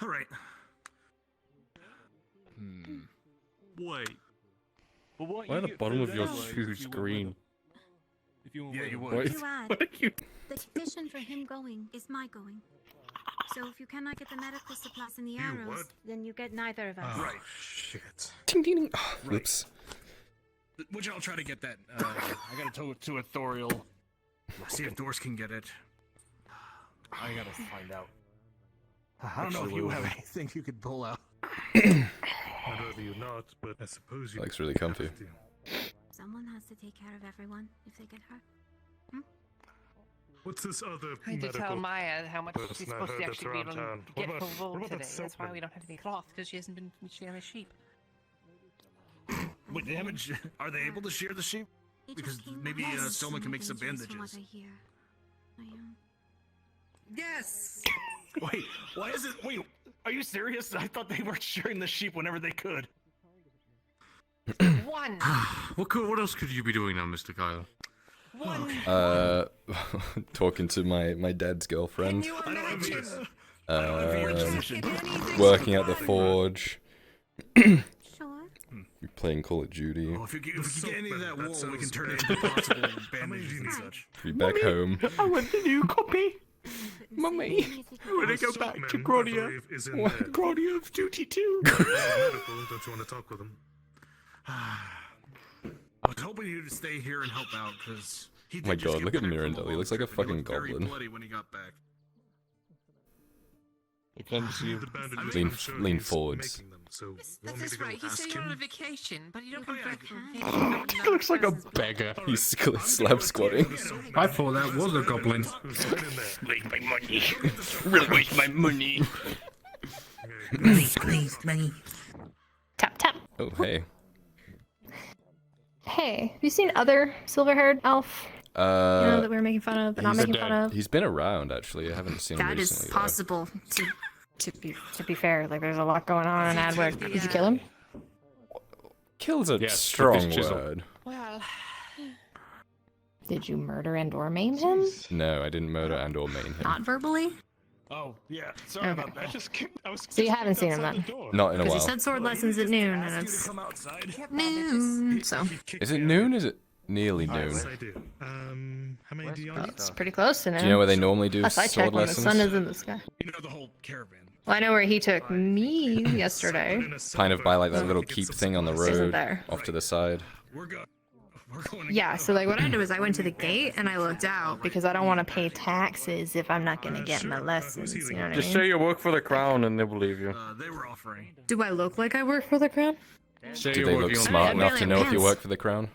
Speaker 8: All right.
Speaker 13: Wait.
Speaker 3: Why are the bottom of your shoes green?
Speaker 13: If you want
Speaker 8: Yeah, you would.
Speaker 3: What?
Speaker 12: To add,
Speaker 3: What are you?
Speaker 12: the condition for him going is my going. So if you cannot get the medical supplies and the arrows,
Speaker 4: what?
Speaker 12: then you get neither of us.
Speaker 8: Right.
Speaker 4: Shit.
Speaker 1: Ding ding ding. Oh,
Speaker 8: Right.
Speaker 1: whoops.
Speaker 8: Which I'll try to get that. I gotta talk to Authorial. See if Doors can get it. I gotta find out. I don't know if you have anything you could pull out.
Speaker 4: I'd rather you not, but I suppose you.
Speaker 1: Looks really comfy.
Speaker 4: have to.
Speaker 12: Someone has to take care of everyone if they get hurt.
Speaker 4: What's this other
Speaker 15: I need to tell
Speaker 4: medical?
Speaker 15: Maya how much
Speaker 4: person
Speaker 15: she's
Speaker 4: I
Speaker 15: supposed to
Speaker 4: heard that's
Speaker 15: actually be
Speaker 4: around
Speaker 15: able
Speaker 4: town?
Speaker 15: to
Speaker 4: What
Speaker 15: get
Speaker 4: about-
Speaker 15: for wool
Speaker 4: what about
Speaker 15: today.
Speaker 4: that
Speaker 15: That's why
Speaker 4: soapman?
Speaker 15: we don't have any cloth, because she hasn't been sharing a sheep.
Speaker 8: Wait, they haven't. Are they able to shear the sheep?
Speaker 12: He
Speaker 8: Because
Speaker 12: just came
Speaker 8: maybe
Speaker 12: back.
Speaker 8: Stoma can make some
Speaker 12: Dangerous from
Speaker 8: bandages.
Speaker 12: what I hear.
Speaker 15: Yes!
Speaker 8: Wait, why is it? Wait, are you serious? I thought they were shearing the sheep whenever they could.
Speaker 15: One!
Speaker 3: What else could you be doing now, Mr. Kyle?
Speaker 15: One!
Speaker 1: Talking to my dad's girlfriend.
Speaker 15: Can you imagine?
Speaker 1: Working at the forge.
Speaker 12: Sure.
Speaker 1: Playing Call of Duty.
Speaker 8: Well, if you get any of that wool, we can turn it into possible bandages and such.
Speaker 1: Be back home.
Speaker 10: I want the new copy. Mummy, I want to go back to Grodia. Grodia of Duty 2.
Speaker 4: Medical, don't you want to talk with him?
Speaker 8: I was hoping you would stay here and help out, because he
Speaker 1: Oh my
Speaker 8: did just
Speaker 1: god,
Speaker 8: get
Speaker 1: look at
Speaker 8: back from
Speaker 1: Mirandel. He
Speaker 8: long
Speaker 1: looks like a
Speaker 8: trip, and he
Speaker 1: fucking
Speaker 8: looked very
Speaker 1: goblin.
Speaker 8: bloody when he got back.
Speaker 3: I can see you.
Speaker 4: The bandages,
Speaker 1: Lean-
Speaker 4: I'm sure
Speaker 1: lean
Speaker 4: he's
Speaker 1: forwards.
Speaker 4: making them, so
Speaker 15: That
Speaker 4: want me
Speaker 15: is
Speaker 4: to go
Speaker 15: right. He
Speaker 4: ask
Speaker 15: said you're on a
Speaker 4: him?
Speaker 15: vacation, but you don't come
Speaker 8: yeah,
Speaker 15: back from
Speaker 12: I
Speaker 15: vacation.
Speaker 10: He looks like a beggar.
Speaker 1: He's slab squatting.
Speaker 11: I thought that was a goblin.
Speaker 4: Who's been in there?
Speaker 10: Where's my money? Where's my money?
Speaker 11: Money.
Speaker 16: Tap tap.
Speaker 1: Oh, hey.
Speaker 16: Hey, have you seen other silver-haired elf? You know that we were making fun of, but not
Speaker 1: he's-
Speaker 16: making fun of.
Speaker 1: He's been around, actually. I haven't seen him
Speaker 16: That
Speaker 1: recently.
Speaker 16: is
Speaker 1: though.
Speaker 16: possible. To be fair, like there's a lot going on in Adwick. Did you kill him?
Speaker 1: Kill's a
Speaker 3: Yes, with
Speaker 1: strong
Speaker 3: his chisel.
Speaker 1: word.
Speaker 15: Well,
Speaker 16: Did you murder and/or maim him?
Speaker 1: No, I didn't murder and or maim him.
Speaker 16: Not verbally.
Speaker 8: Oh, yeah. Sorry
Speaker 16: Okay.
Speaker 8: about that.
Speaker 16: So you haven't seen him then?
Speaker 1: Not in a
Speaker 16: Because he
Speaker 1: while.
Speaker 16: said sword lessons at noon, and it's
Speaker 8: Come outside.
Speaker 16: noon. So
Speaker 1: Is it noon? Is it nearly noon?
Speaker 4: Yes, I do. How many do you
Speaker 16: well,
Speaker 4: need?
Speaker 16: it's pretty close to noon.
Speaker 1: Do you know where they normally do
Speaker 16: Unless I check
Speaker 1: sword
Speaker 16: when the
Speaker 1: lessons?
Speaker 16: sun is in the sky.
Speaker 8: You know the whole caravan.
Speaker 16: Well, I know where he took me yesterday.
Speaker 1: Kind of by like that little keep thing on the
Speaker 16: Isn't
Speaker 1: road,
Speaker 16: there.
Speaker 1: off to the side.
Speaker 8: We're going to
Speaker 16: Yeah, so like what I did was I went to the gate and I looked out because I don't want to pay taxes if I'm not gonna get my lessons. You know what I
Speaker 3: Just
Speaker 16: mean?
Speaker 3: say you work for the crown and they believe you.
Speaker 8: They were offering.
Speaker 16: Do I look like I work for the crown?
Speaker 3: Say
Speaker 1: Do
Speaker 3: you're
Speaker 1: they look
Speaker 3: working on
Speaker 1: smart
Speaker 16: I'm
Speaker 1: enough to
Speaker 16: really
Speaker 1: know if you
Speaker 16: intense.
Speaker 1: work for the crown?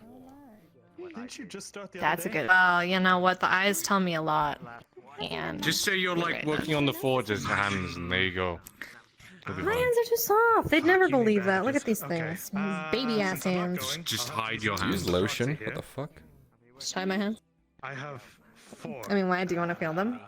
Speaker 4: Didn't you just start the
Speaker 16: That's a good. Well, you know what? The eyes tell me a lot. And
Speaker 3: Just say you're like
Speaker 16: right.
Speaker 3: working on the forge's hands, and there you go. You'll be
Speaker 16: my
Speaker 3: fine.
Speaker 16: hands are too soft. They'd never believe that. Look at these things. Baby ass
Speaker 4: since I'm not
Speaker 16: hands.
Speaker 4: going,
Speaker 3: Just
Speaker 4: I'll
Speaker 3: hide
Speaker 4: have
Speaker 3: your
Speaker 4: to
Speaker 3: hands.
Speaker 1: Use lotion? What the fuck?
Speaker 16: Just tie my hands.
Speaker 4: I have 4.
Speaker 16: I mean, why do you want to feel them?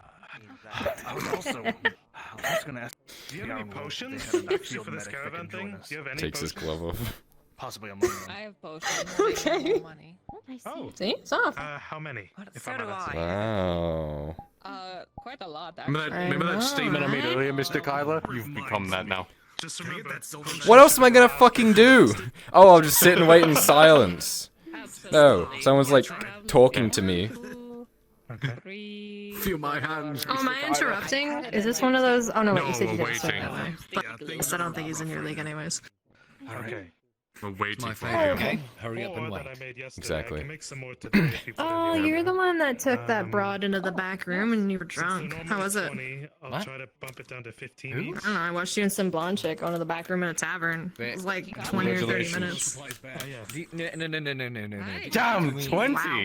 Speaker 8: I was also going to ask.
Speaker 4: Do you have any potions?
Speaker 8: They had a
Speaker 4: Actually,
Speaker 8: field
Speaker 4: for this
Speaker 8: medic that
Speaker 4: caravan
Speaker 8: can join
Speaker 4: thing?
Speaker 8: us.
Speaker 4: Do you have any
Speaker 1: Takes his
Speaker 4: potions?
Speaker 1: glove off.
Speaker 8: Possibly among them.
Speaker 15: I have potions.
Speaker 16: Okay.
Speaker 15: Money.
Speaker 12: I see.
Speaker 4: Oh,
Speaker 16: See? Soft.
Speaker 4: how many? If
Speaker 15: So
Speaker 4: I'm
Speaker 15: do
Speaker 4: allowed to-
Speaker 15: I.
Speaker 1: Wow.
Speaker 15: Quite a lot,
Speaker 3: Remember that statement I made
Speaker 16: Alright.
Speaker 3: earlier, Mr. Kyler? You've become that now.
Speaker 4: Just
Speaker 8: Can I get
Speaker 4: remember.
Speaker 8: that silver
Speaker 1: What else am I gonna fucking do? Oh, I'll just sit and wait in silence. Oh, someone's like talking to me.
Speaker 3: Feel my hands.
Speaker 16: Oh, am I interrupting? Is this one of those? Oh no, wait, you said you
Speaker 3: we're
Speaker 16: didn't say
Speaker 3: waiting.
Speaker 16: that way. But I don't think he's in your league anyways.
Speaker 4: Okay.
Speaker 3: We're waiting for
Speaker 16: Oh,
Speaker 3: him.
Speaker 16: okay.
Speaker 8: Hurry up and
Speaker 4: 4 that
Speaker 8: wait.
Speaker 4: I made yesterday.
Speaker 1: Exactly.
Speaker 4: I can make some more today if you put
Speaker 16: Oh,
Speaker 4: any
Speaker 16: you're
Speaker 4: more.
Speaker 16: the one that took that broad into the back room and you were
Speaker 4: Since the
Speaker 16: drunk.
Speaker 4: normal
Speaker 16: How
Speaker 4: is
Speaker 16: was it?
Speaker 4: 20, I'll
Speaker 3: What?
Speaker 4: try to bump it down to 15
Speaker 3: Who?
Speaker 4: each.
Speaker 16: I don't know. I watched you and some blonde chick go into the back room in a tavern. It was like 20 or 30 minutes.
Speaker 4: Oh, yeah.
Speaker 11: No.
Speaker 3: Damn, 20
Speaker 16: Wow.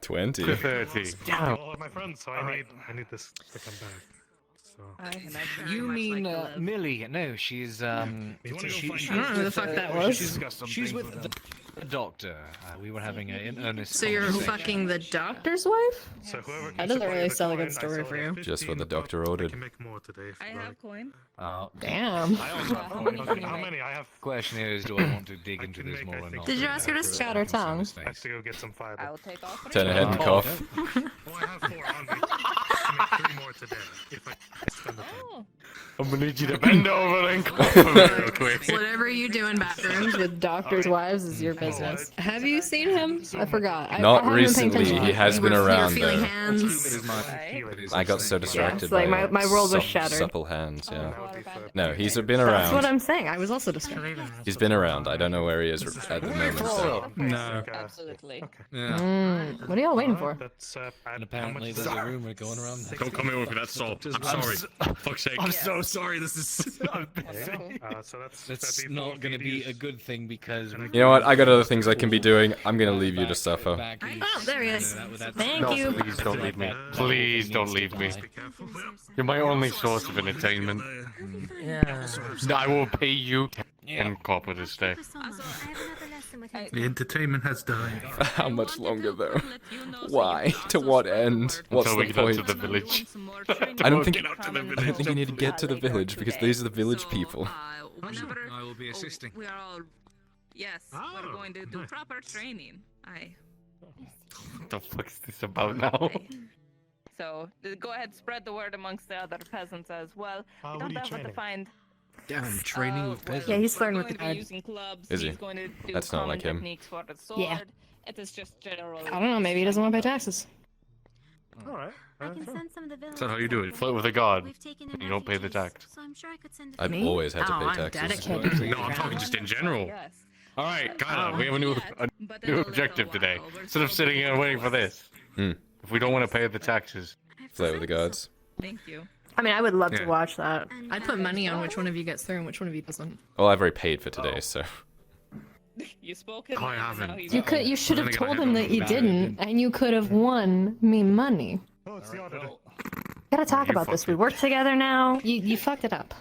Speaker 1: 20.
Speaker 3: to 30. Damn.
Speaker 4: All of my friends, so I need this to come back.
Speaker 5: You mean Millie? No, she's
Speaker 16: I don't know who the fuck that was.
Speaker 5: She's with the doctor. We were having an earnest.
Speaker 16: So you're
Speaker 5: conversation.
Speaker 16: fucking the doctor's wife?
Speaker 4: So whoever
Speaker 16: That doesn't really sell a good story for you.
Speaker 1: Just what the doctor ordered.
Speaker 17: I have coin.
Speaker 16: Damn.
Speaker 4: I also have coin. How many? I have.
Speaker 5: Question is, do I want to dig into this more or not?
Speaker 16: Did you ask her to scout her tongue?
Speaker 4: I have to go get some fiber.
Speaker 17: I'll take off.
Speaker 1: Turn ahead and cough.
Speaker 4: Well, I have 4 on me. I make 3 more today if I spend the time.
Speaker 3: I'm gonna need you to bend over and cough real quick.
Speaker 16: Whatever you do in bathrooms with doctors' wives is your business. Have you seen him? I forgot.
Speaker 1: Not
Speaker 16: I haven't been paying
Speaker 1: recently.
Speaker 16: attention.
Speaker 1: He has been
Speaker 16: You were
Speaker 1: around
Speaker 16: feeling
Speaker 1: though.
Speaker 16: hands.
Speaker 1: I got so distracted
Speaker 16: it's like
Speaker 1: by
Speaker 16: my world was shattered.
Speaker 1: supple hands. Yeah. No, he's been
Speaker 16: That's what
Speaker 1: around.
Speaker 16: I'm saying. I was also distracted.
Speaker 1: He's been around. I don't know where he is at the moment. So.
Speaker 13: No.
Speaker 17: Absolutely.
Speaker 13: Yeah.
Speaker 16: What are y'all waiting for?
Speaker 5: And apparently there's a rumor going around.
Speaker 13: Don't come in with that salt. I'm sorry. Fuck's sake.
Speaker 8: I'm so sorry. This is.
Speaker 4: So
Speaker 5: That's not going to be a good thing because.
Speaker 1: You know what? I got other things I can be doing. I'm gonna leave you to suffer.
Speaker 16: Oh, there he is. Thank
Speaker 3: No,
Speaker 16: you.
Speaker 3: please don't leave me. Please don't leave me. You're my only source of entertainment.
Speaker 14: Yeah.
Speaker 3: I will pay you and copper to stay.
Speaker 13: The entertainment has died.
Speaker 1: How much longer though? Why? To what end? What's
Speaker 3: Until we
Speaker 1: the
Speaker 3: get out
Speaker 1: point?
Speaker 3: to the village.
Speaker 1: I don't think you need to get to the village because these are the village people.
Speaker 17: Whenever
Speaker 5: I will be assisting.
Speaker 17: we are all, yes, we're going to do proper training.
Speaker 3: What the fuck is this about now?
Speaker 17: So go ahead, spread the word amongst the other peasants as well. We don't have to find.
Speaker 5: Damn, training with peasants.
Speaker 16: Yeah, he's flirting with the
Speaker 17: Going to be
Speaker 16: guard.
Speaker 17: using clubs.
Speaker 1: Is he?
Speaker 17: He's going to do
Speaker 1: That's not
Speaker 17: common
Speaker 1: like him.
Speaker 17: techniques for the sword.
Speaker 16: Yeah.
Speaker 17: It is just general.
Speaker 16: I don't know. Maybe he doesn't want to pay taxes.
Speaker 4: Alright.
Speaker 12: I can send some of the villagers.
Speaker 3: Is that how you do it? Flirt with a god.
Speaker 12: We've taken in
Speaker 3: You don't pay the
Speaker 12: refugees,
Speaker 3: tax.
Speaker 12: So I'm sure I could send
Speaker 1: I've
Speaker 16: Me?
Speaker 1: always had to
Speaker 16: Oh,
Speaker 1: pay
Speaker 16: I'm
Speaker 1: taxes.
Speaker 16: dedicated to
Speaker 13: No, I'm talking just in general.
Speaker 17: Yes.
Speaker 3: Alright, Kyler, we have a new objective today. Instead of sitting here and waiting for this.
Speaker 1: Hmm.
Speaker 3: If we don't want to pay the taxes.
Speaker 1: Play with the gods.
Speaker 17: Thank you.
Speaker 16: I mean, I would love to
Speaker 13: Yeah.
Speaker 16: watch that. I'd put money on which one of you gets through and which one of you doesn't.
Speaker 1: Well, I've already paid for today, so.
Speaker 17: You spoke it.
Speaker 13: I haven't.
Speaker 16: You should have
Speaker 13: Then again,
Speaker 16: told
Speaker 13: I
Speaker 16: him
Speaker 13: haven't
Speaker 16: that you
Speaker 5: done
Speaker 16: didn't, and you could have won me money.
Speaker 4: Oh, it's the auditor.
Speaker 16: Gotta talk
Speaker 13: you
Speaker 16: about this.
Speaker 13: fucked
Speaker 16: We
Speaker 13: it.
Speaker 16: work together now. You fucked it up.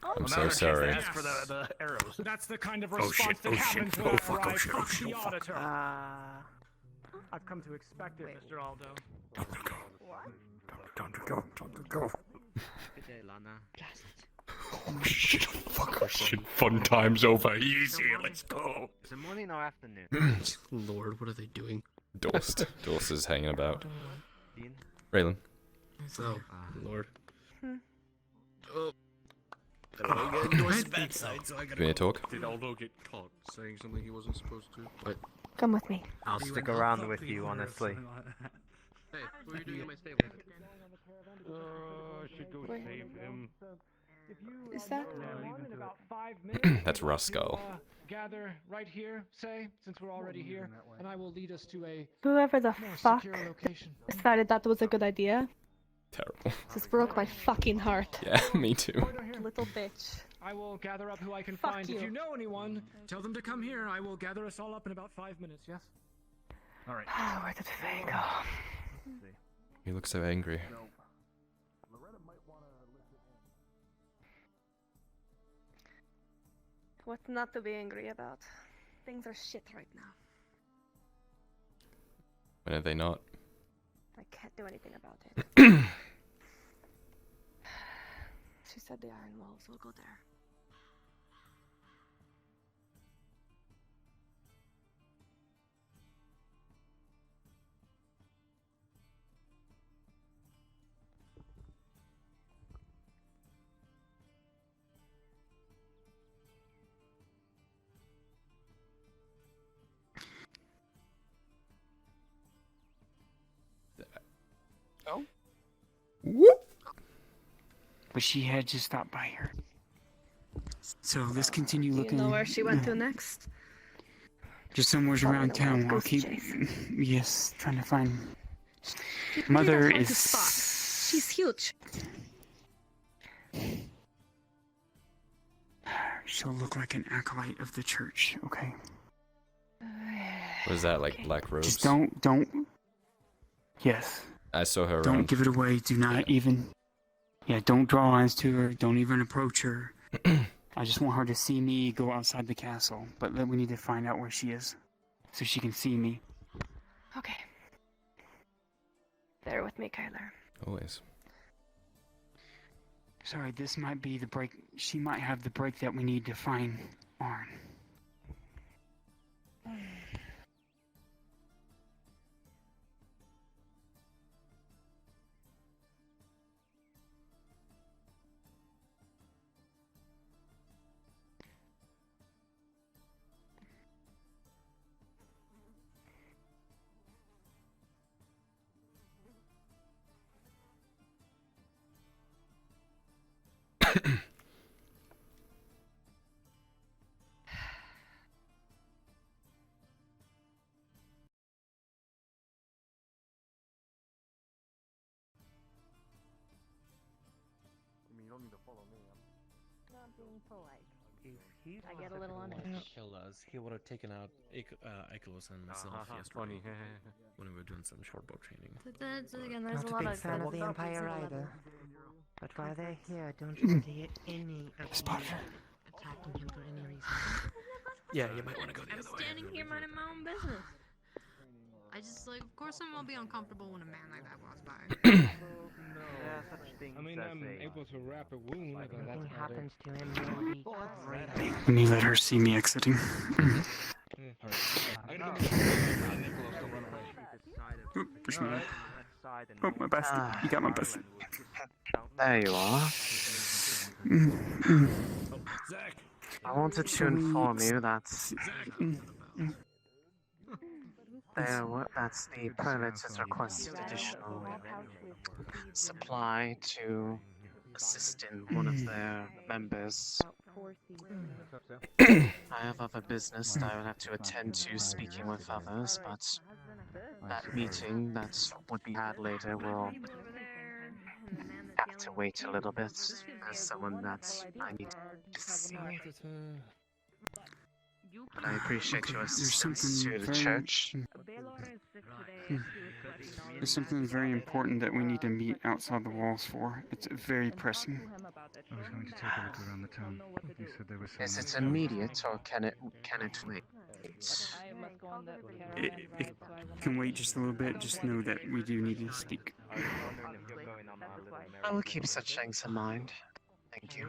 Speaker 1: I'm so sorry.
Speaker 8: Ask for the arrows.
Speaker 11: That's the kind of
Speaker 13: Oh,
Speaker 11: response
Speaker 13: shit.
Speaker 11: that
Speaker 13: Oh, shit.
Speaker 11: happens
Speaker 13: Oh,
Speaker 11: when
Speaker 13: fuck.
Speaker 11: I
Speaker 13: Oh, shit. Oh,
Speaker 11: fuck
Speaker 13: shit.
Speaker 11: the
Speaker 13: Oh, fuck.
Speaker 11: auditor. I've come to expect it, Mr. Aldo.
Speaker 3: Time to go.
Speaker 2: Good day, Lana.
Speaker 3: Oh shit, fuck our shit. Fun time's over. Easy, let's go.
Speaker 2: Is it morning or afternoon?
Speaker 13: Lord, what are they doing?
Speaker 1: Dorst. Dorst is hanging about.
Speaker 2: Dean?
Speaker 1: Raylan.
Speaker 13: Oh, Lord.
Speaker 8: Oh. I get bedside, so I
Speaker 1: Do you need to talk?
Speaker 13: Did Aldo get caught saying something he wasn't supposed to? What?
Speaker 16: Come with me.
Speaker 2: I'll stick around with you, honestly.
Speaker 13: Hey, what are you doing in my stable?
Speaker 4: I should go save him.
Speaker 16: Is that?
Speaker 11: In about 5 minutes,
Speaker 1: That's Ruskull.
Speaker 11: gather right here, say, since we're already here, and I will lead us to a
Speaker 18: Whoever the
Speaker 11: more
Speaker 18: fuck
Speaker 11: secure location.
Speaker 18: decided that was a good idea.
Speaker 1: Terrible.
Speaker 18: This broke my fucking heart.
Speaker 1: Yeah, me too.
Speaker 18: Little bitch.
Speaker 11: I will gather up who I can
Speaker 18: Fuck
Speaker 11: find.
Speaker 18: you.
Speaker 11: If you know anyone, tell them to come here. I will gather us all up in about 5 minutes, yes?
Speaker 8: Alright.
Speaker 16: Where did Faye go?
Speaker 1: You look so angry.
Speaker 18: What's not to be angry about? Things are shit right now.
Speaker 1: When are they not?
Speaker 18: I can't do anything about it. She said the Iron Walls will go there.
Speaker 19: Oh?
Speaker 1: Whoop.
Speaker 19: But she had just stopped by here. So let's continue
Speaker 18: Do you
Speaker 19: looking.
Speaker 18: know where she went to next?
Speaker 19: Just somewhere
Speaker 18: Probably
Speaker 19: around
Speaker 18: the
Speaker 19: town.
Speaker 18: Wild
Speaker 19: I'll
Speaker 18: Goose
Speaker 19: keep.
Speaker 18: Chase.
Speaker 19: Yes, trying to find.
Speaker 18: She's
Speaker 19: Mother
Speaker 18: really hard
Speaker 19: is.
Speaker 18: to spot. She's huge.
Speaker 19: She'll look like an acolyte of the church. Okay.
Speaker 1: Was that like black robes?
Speaker 19: Just don't. Yes.
Speaker 1: I saw her
Speaker 19: Don't
Speaker 1: around.
Speaker 19: give it away. Do not even. Yeah, don't draw eyes to her. Don't even approach her. I just want her to see me go outside the castle. But we need to find out where she is, so she can see me.
Speaker 18: Okay. Bear with me, Kyler.
Speaker 1: Always.
Speaker 19: Sorry, this might be the break. She might have the break that we need to find Arn.
Speaker 20: You don't need to follow me.
Speaker 12: Not being polite.
Speaker 20: If he's
Speaker 12: I get a little on
Speaker 13: He killed us. He would have taken out Icarus and myself yesterday when we were doing some shortbow training.
Speaker 16: Again, there's
Speaker 14: Not
Speaker 16: a lot
Speaker 14: big
Speaker 16: of
Speaker 14: fan of the
Speaker 16: kind
Speaker 14: Empire
Speaker 16: reasonable
Speaker 14: either.
Speaker 16: level.
Speaker 14: But while they're here, don't you see any of
Speaker 19: Spotter.
Speaker 14: attacking him for any reason?
Speaker 13: Yeah, you might want to go the
Speaker 16: I'm
Speaker 13: other way.
Speaker 16: standing here minding my own business. I just like, of course, I'm gonna be uncomfortable when a man like that walks by.
Speaker 2: I mean, I'm able
Speaker 11: to wrap a wound.
Speaker 14: Anything happens to him, you'll be great.
Speaker 19: Let me let her see me exiting. Oop, push me. Oh, my basket. You got my basket.
Speaker 21: There you are. I wanted to inform you that that's the prelates has requested additional supply to assist in one of their members. I have other business that I will have to attend to speaking with others, but that meeting that would be had later will have to wait a little bit. There's someone that I need to see. But I appreciate your assistance to the church.
Speaker 19: There's something very important that we need to meet outside the walls for. It's very pressing.
Speaker 4: I was going to take a look around the town. You said there was some...
Speaker 21: Is it immediate or can it wait?
Speaker 19: It can wait just a little bit. Just know that we do need to speak.
Speaker 21: I will keep such things in mind. Thank you.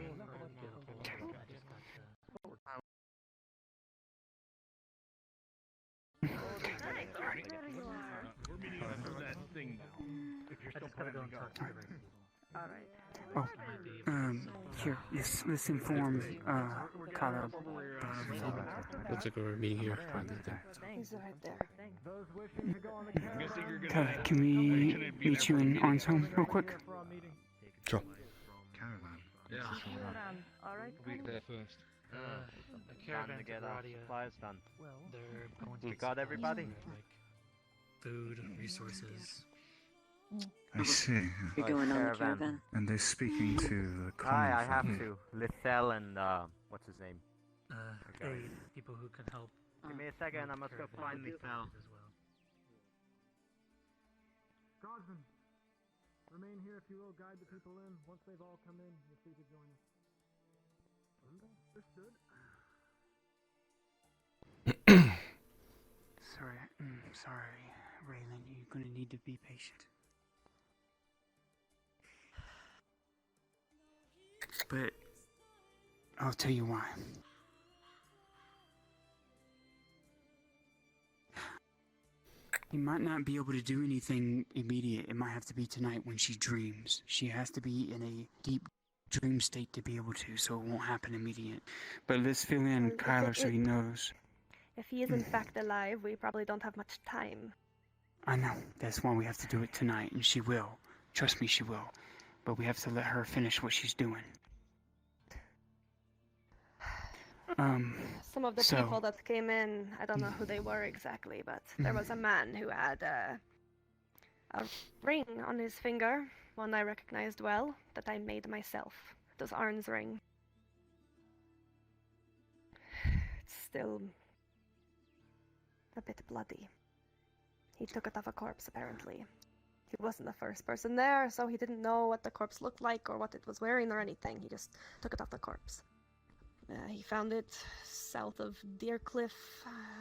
Speaker 19: Oh, here, yes, let's inform, Kyler.
Speaker 13: Looks like we're meeting here.
Speaker 18: He's right there.
Speaker 19: Kyler, can we meet you in Arn's home real quick?
Speaker 1: Sure.
Speaker 4: Caravan.
Speaker 13: Yeah.
Speaker 2: Alright. We'll be there first. The caravan to get our supplies done.
Speaker 13: They're going to
Speaker 2: We got everybody?
Speaker 13: like food, resources.
Speaker 4: I see.
Speaker 14: You're going on the caravan.
Speaker 4: And they're speaking to the common
Speaker 2: Hi, I have
Speaker 4: folk.
Speaker 2: to. Lithel and, what's his name?
Speaker 11: People who can help.
Speaker 2: Give me a second, I must go find Lithel.
Speaker 11: Guardsmen, remain here if you will. Guide the people in. Once they've all come in, you're free to join us. Understood.
Speaker 19: Sorry, Raylan, you're gonna need to be patient. But I'll tell you why. You might not be able to do anything immediate. It might have to be tonight when she dreams. She has to be in a deep dream state to be able to, so it won't happen immediate. But let's fill in Kyler so he knows.
Speaker 18: If he is in fact alive, we probably don't have much time.
Speaker 19: I know. That's why we have to do it tonight, and she will. Trust me, she will. But we have to let her finish what she's doing.
Speaker 18: Some of the people that came in, I don't know who they were exactly, but there was a man who had a ring on his finger, one I recognized well, that I made myself. It was Arn's ring. It's still a bit bloody. He took it off a corpse, apparently. He wasn't the first person there, so he didn't know what the corpse looked like or what it was wearing or anything. He just took it off the corpse. He found it south of Deercliff,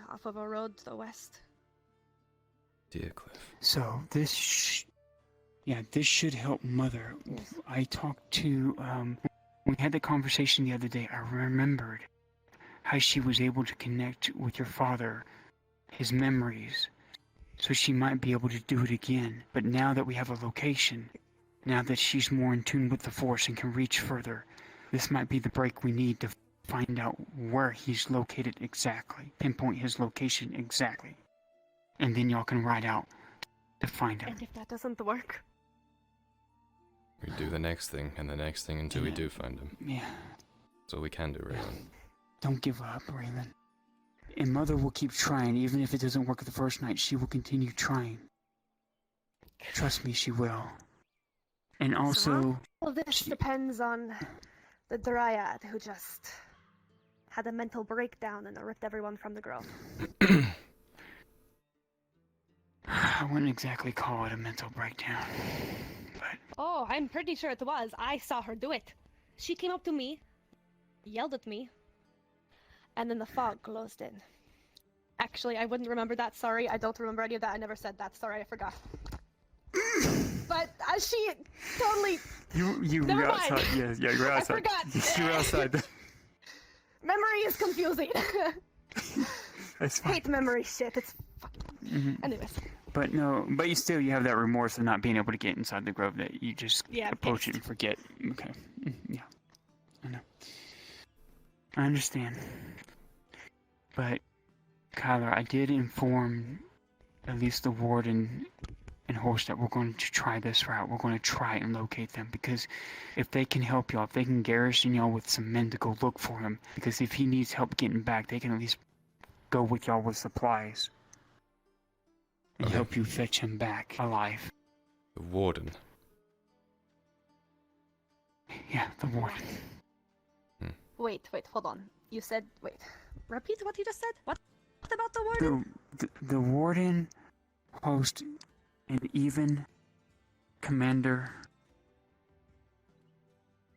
Speaker 18: off of a road to the west.
Speaker 1: Deercliff.
Speaker 19: So this should help Mother.
Speaker 18: Yes.
Speaker 19: I talked to, we had the conversation the other day. I remembered how she was able to connect with your father, his memories, so she might be able to do it again. But now that we have a location, now that she's more in tune with the Force and can reach further, this might be the break we need to find out where he's located exactly, pinpoint his location exactly. And then y'all can ride out to find him.
Speaker 18: And if that doesn't work?
Speaker 1: We do the next thing, and the next thing until we do find him.
Speaker 19: Yeah.
Speaker 1: That's all we can do, Raylan.
Speaker 19: Don't give up, Raylan. And Mother will keep trying, even if it doesn't work the first night. She will continue trying. Trust me, she will. And also...
Speaker 18: All this depends on the Dryad who just had a mental breakdown and ripped everyone from the grove.
Speaker 19: I wouldn't exactly call it a mental breakdown.
Speaker 18: Oh, I'm pretty sure it was. I saw her do it. She came up to me, yelled at me, and then the fog closed in. Actually, I wouldn't remember that. Sorry, I don't remember any of that. I never said that. Sorry, I forgot. But she totally...
Speaker 19: You
Speaker 18: Never
Speaker 19: were
Speaker 18: mind.
Speaker 19: outside. Yeah, you were outside.
Speaker 18: I forgot.
Speaker 19: You were outside.
Speaker 18: Memory is confusing.
Speaker 19: That's fine.
Speaker 18: Hate memory shit. It's fucking... Anyways.
Speaker 19: But no, but you have that remorse of not being able to get inside the grove that you just approach it and forget. Okay. Yeah. I know. I understand. But, Kyler, I did inform at least the warden and Horse that we're going to try this route. We're going to try and locate them, because if they can help y'all, if they can garrison y'all with some men to go look for him, because if he needs help getting back, they can at least go with y'all with supplies and help you fetch him back alive.
Speaker 1: The warden.
Speaker 19: Yeah, the warden.
Speaker 18: Wait, hold on. You said... Wait. Repeat what you just said? What about the warden?
Speaker 19: The warden, host, and even commander,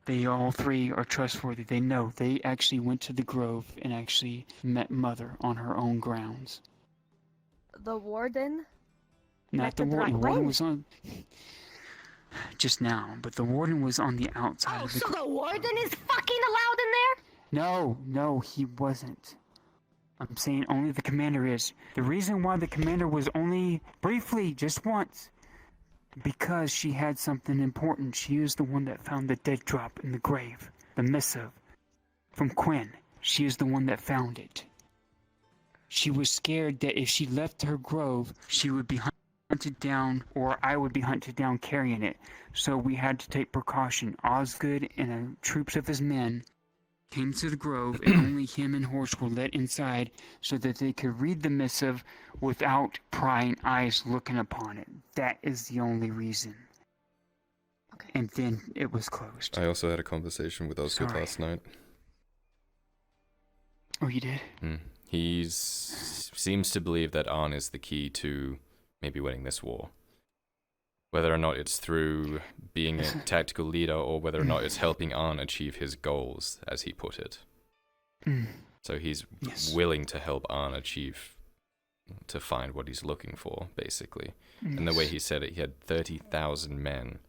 Speaker 19: they all three are trustworthy. They know. They actually went to the grove and actually met Mother on her own grounds.
Speaker 18: The warden?
Speaker 19: Not the warden. The warden was on... Just now, but the warden was on the outside of the...
Speaker 18: So the warden is fucking allowed in there?
Speaker 19: No, he wasn't. I'm saying only the commander is. The reason why the commander was only briefly, just once, because she had something important. She is the one that found the dead drop in the grave, the missive from Quinn. She is the one that found it. She was scared that if she left her grove, she would be hunted down, or I would be hunted down carrying it. So we had to take precaution. Osgood and troops of his men came to the grove, and only him and Horse were let inside so that they could read the missive without prying eyes looking upon it. That is the only reason. Okay. And then it was closed.
Speaker 1: I also had a conversation with Osgood last night.
Speaker 19: Oh, you did?
Speaker 1: He seems to believe that Arn is the key to maybe winning this war. Whether or not it's through being a tactical leader, or whether or not it's helping Arn achieve his goals, as he put it. So he's willing to help Arn to find what he's looking for, basically. And the way he said it, he had 30,000 men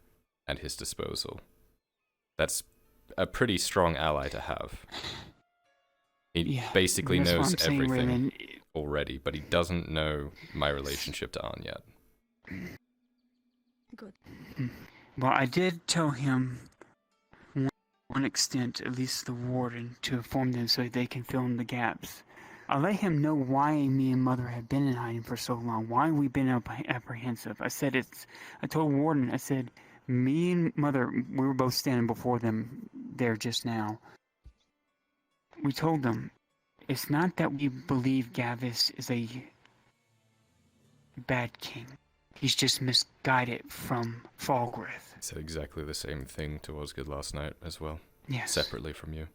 Speaker 1: at his disposal. That's a pretty strong ally to have. He basically knows everything already, but he doesn't know my relationship to Arn yet.
Speaker 18: Good.
Speaker 19: Well, I did tell him, one extent, at least the warden, to inform them so they can fill in the gaps. I let him know why me and Mother have been in hiding for so long, why we've been apprehensive. I told Warden, I said, me and Mother, we were both standing before them there just now. We told them, it's not that we believe Gavis is a bad king. He's just misguided from Falgrith.
Speaker 1: I said exactly the same thing to Osgood last night as well.
Speaker 19: Yes.
Speaker 1: Separately from you.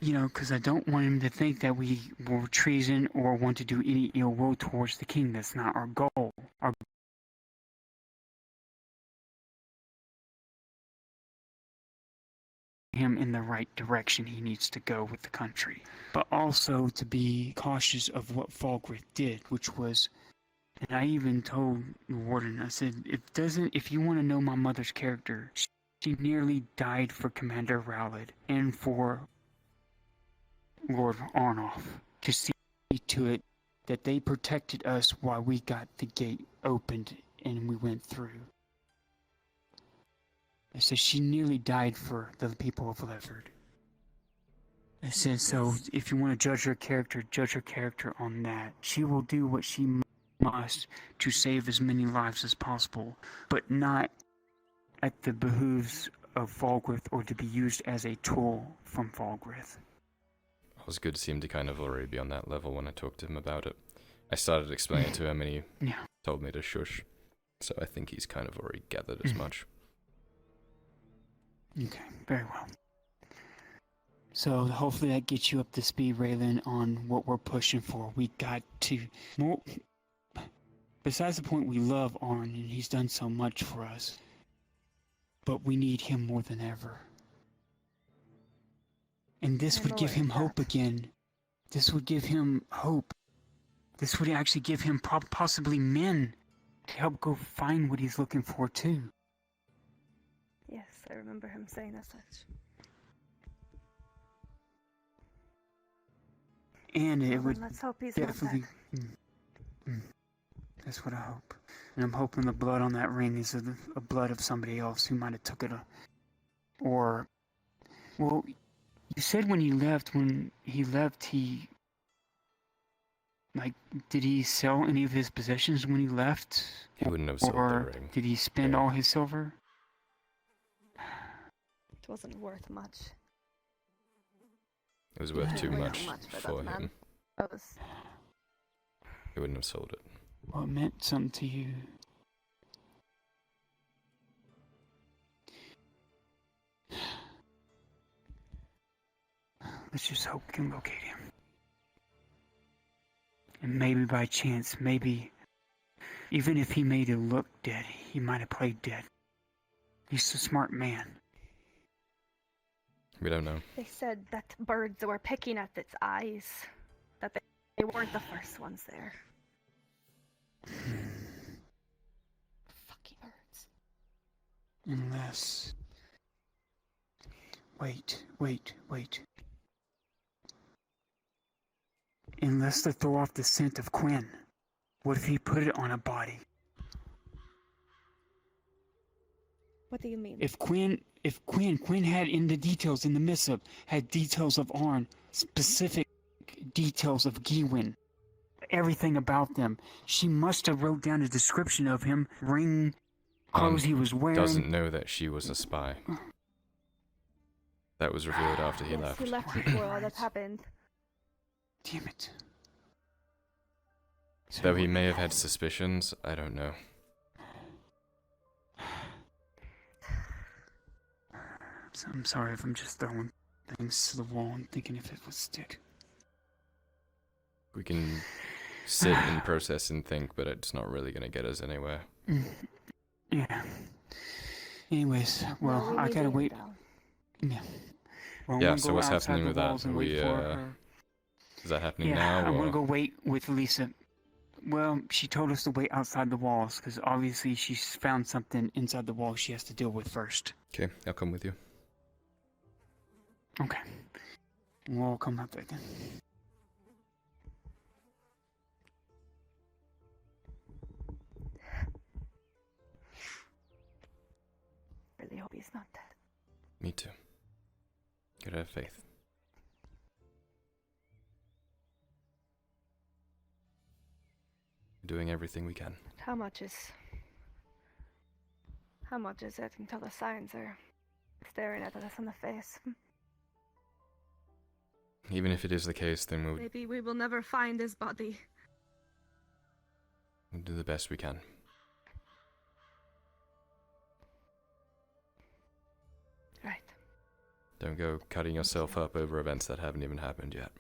Speaker 19: Because I don't want him to think that we were treason or want to do any ill will towards the king. That's not our goal. Our him in the right direction he needs to go with the country. But also to be cautious of what Falgrith did, which was, and I even told the warden, I said, if you want to know my mother's character, she nearly died for Commander Rowlett and for Lord Arnoff to see to it that they protected us while we got the gate opened and we went through. I said she nearly died for the people of Leverd. I said, so if you want to judge her character on that. She will do what she must to save as many lives as possible, but not at the behooves of Falgrith or to be used as a tool from Falgrith.
Speaker 1: It was good to see him to kind of already be on that level when I talked to him about it. I started explaining it to him and he told me to shush. So I think he's kind of already gathered as much.
Speaker 19: Okay, very well. So hopefully that gets you up to speed, Raylan, on what we're pushing for. We got to... Besides the point, we love Arn and he's done so much for us. But we need him more than ever. And this would give him hope again. This would give him hope. This would actually give him possibly men to help go find what he's looking for too.
Speaker 18: Yes, I remember him saying as such.
Speaker 19: And it would
Speaker 18: let's hope he's not
Speaker 19: definitely... That's what I hope. And I'm hoping the blood on that ring is a blood of somebody else who might have took it. Or... Well... You said when he left, he... Like, did he sell any of his possessions when he left?
Speaker 1: He wouldn't have sold the ring.
Speaker 19: Did he spend all his silver?
Speaker 18: It wasn't worth much.
Speaker 1: It was worth too much for him.
Speaker 18: That was...
Speaker 1: He wouldn't have sold it.
Speaker 19: Well, it meant something to you. Let's just hope we can locate him. And maybe by chance, even if he made it look dead, he might have played dead. He's a smart man.
Speaker 1: We don't know.
Speaker 18: They said that birds were picking at its eyes. That they weren't the first ones there. Fucking birds.
Speaker 19: Unless... Wait. Unless to throw off the scent of Quinn. What if he put it on a body?
Speaker 18: What do you mean?
Speaker 19: If Quinn had in the details, in the missive, had details of Arn, specific details of Gewin, everything about them, she must have wrote down a description of him, ring, clothes he was wearing.
Speaker 1: Doesn't know that she was a spy. That was revealed after he left.
Speaker 18: He left before all that happened.
Speaker 19: Damn it.
Speaker 1: Though he may have had suspicions, I don't know.
Speaker 19: I'm sorry if I'm just throwing things to the wall and thinking if it would stick.
Speaker 1: We can sit and process and think, but it's not really going to get us anywhere.
Speaker 19: Yeah. Anyways, well, I gotta wait. Yeah. Well,
Speaker 1: yeah, so what's happening with that? Are we, is that happening now?
Speaker 19: I'm gonna go wait with Lisa. Well, she told us to wait outside the walls, because obviously she's found something inside the walls she has to deal with first.
Speaker 1: Okay, I'll come with you.
Speaker 19: Okay. We'll come up there then.
Speaker 18: Really hope he's not dead.
Speaker 1: Me too. Gotta have faith. Doing everything we can.
Speaker 18: How much is it until the signs are staring at us in the face?
Speaker 1: Even if it is the case, then we'll
Speaker 18: Maybe we will never find his body.
Speaker 1: do the best we can.
Speaker 18: Right.
Speaker 1: Don't go cutting yourself up over events that haven't even happened yet.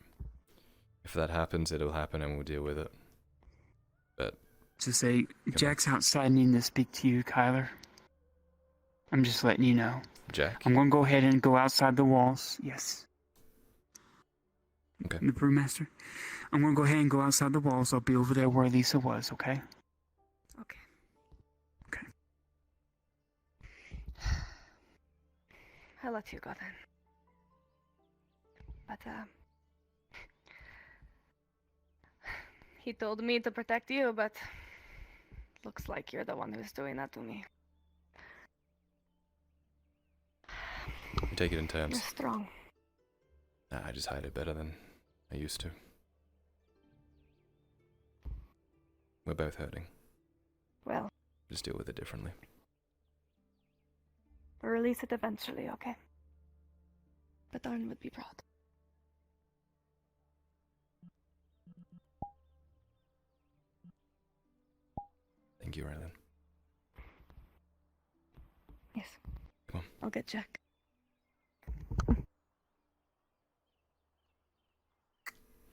Speaker 1: If that happens, it'll happen and we'll deal with it. But...
Speaker 19: To say, Jack's outside needing to speak to you, Kyler. I'm just letting you know.
Speaker 1: Jack?
Speaker 19: I'm gonna go ahead and go outside the walls. Yes.
Speaker 1: Okay.
Speaker 19: The brewmaster. I'm gonna go ahead and go outside the walls. I'll be over there where Lisa was, okay?
Speaker 18: Okay.
Speaker 19: Okay.
Speaker 18: I'll let you go then. But, he told me to protect you, but looks like you're the one who's doing that to me.
Speaker 1: You take it in turns.
Speaker 18: You're strong.
Speaker 1: Nah, I just hide it better than I used to. We're both hurting.
Speaker 18: Well,
Speaker 1: Just deal with it differently.
Speaker 18: we'll release it eventually, okay? But Arn would be proud.
Speaker 1: Thank you, Rylan.
Speaker 18: Yes.
Speaker 1: Come on.
Speaker 18: I'll get Jack.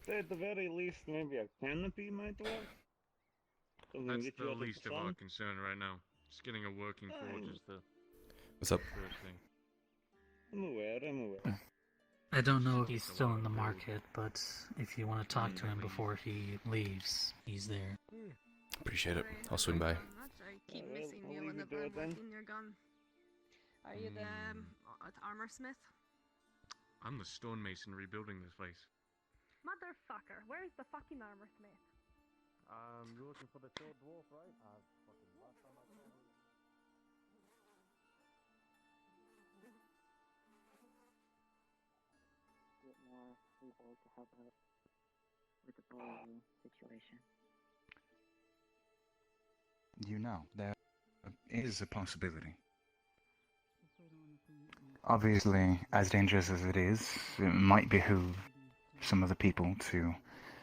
Speaker 9: At the very least, maybe a canopy might work.
Speaker 4: That's the least of our concern right now. Just getting a working forge is the
Speaker 1: What's up?
Speaker 4: first thing.
Speaker 9: I'm aware.
Speaker 22: I don't know if he's still in the market, but if you want to talk to him before he leaves, he's there.
Speaker 1: Appreciate it. I'll swing by.
Speaker 18: Keep missing you whenever I'm working your gun. Are you the armor smith?
Speaker 4: I'm the stonemason rebuilding this place.
Speaker 18: Motherfucker, where's the fucking armor smith?
Speaker 20: You're looking for the short dwarf, right? Fucking last time I saw him.
Speaker 23: Get more people to help out with the bullying situation.
Speaker 24: You know, there is a possibility. Obviously, as dangerous as it is, it might behoove some of the people to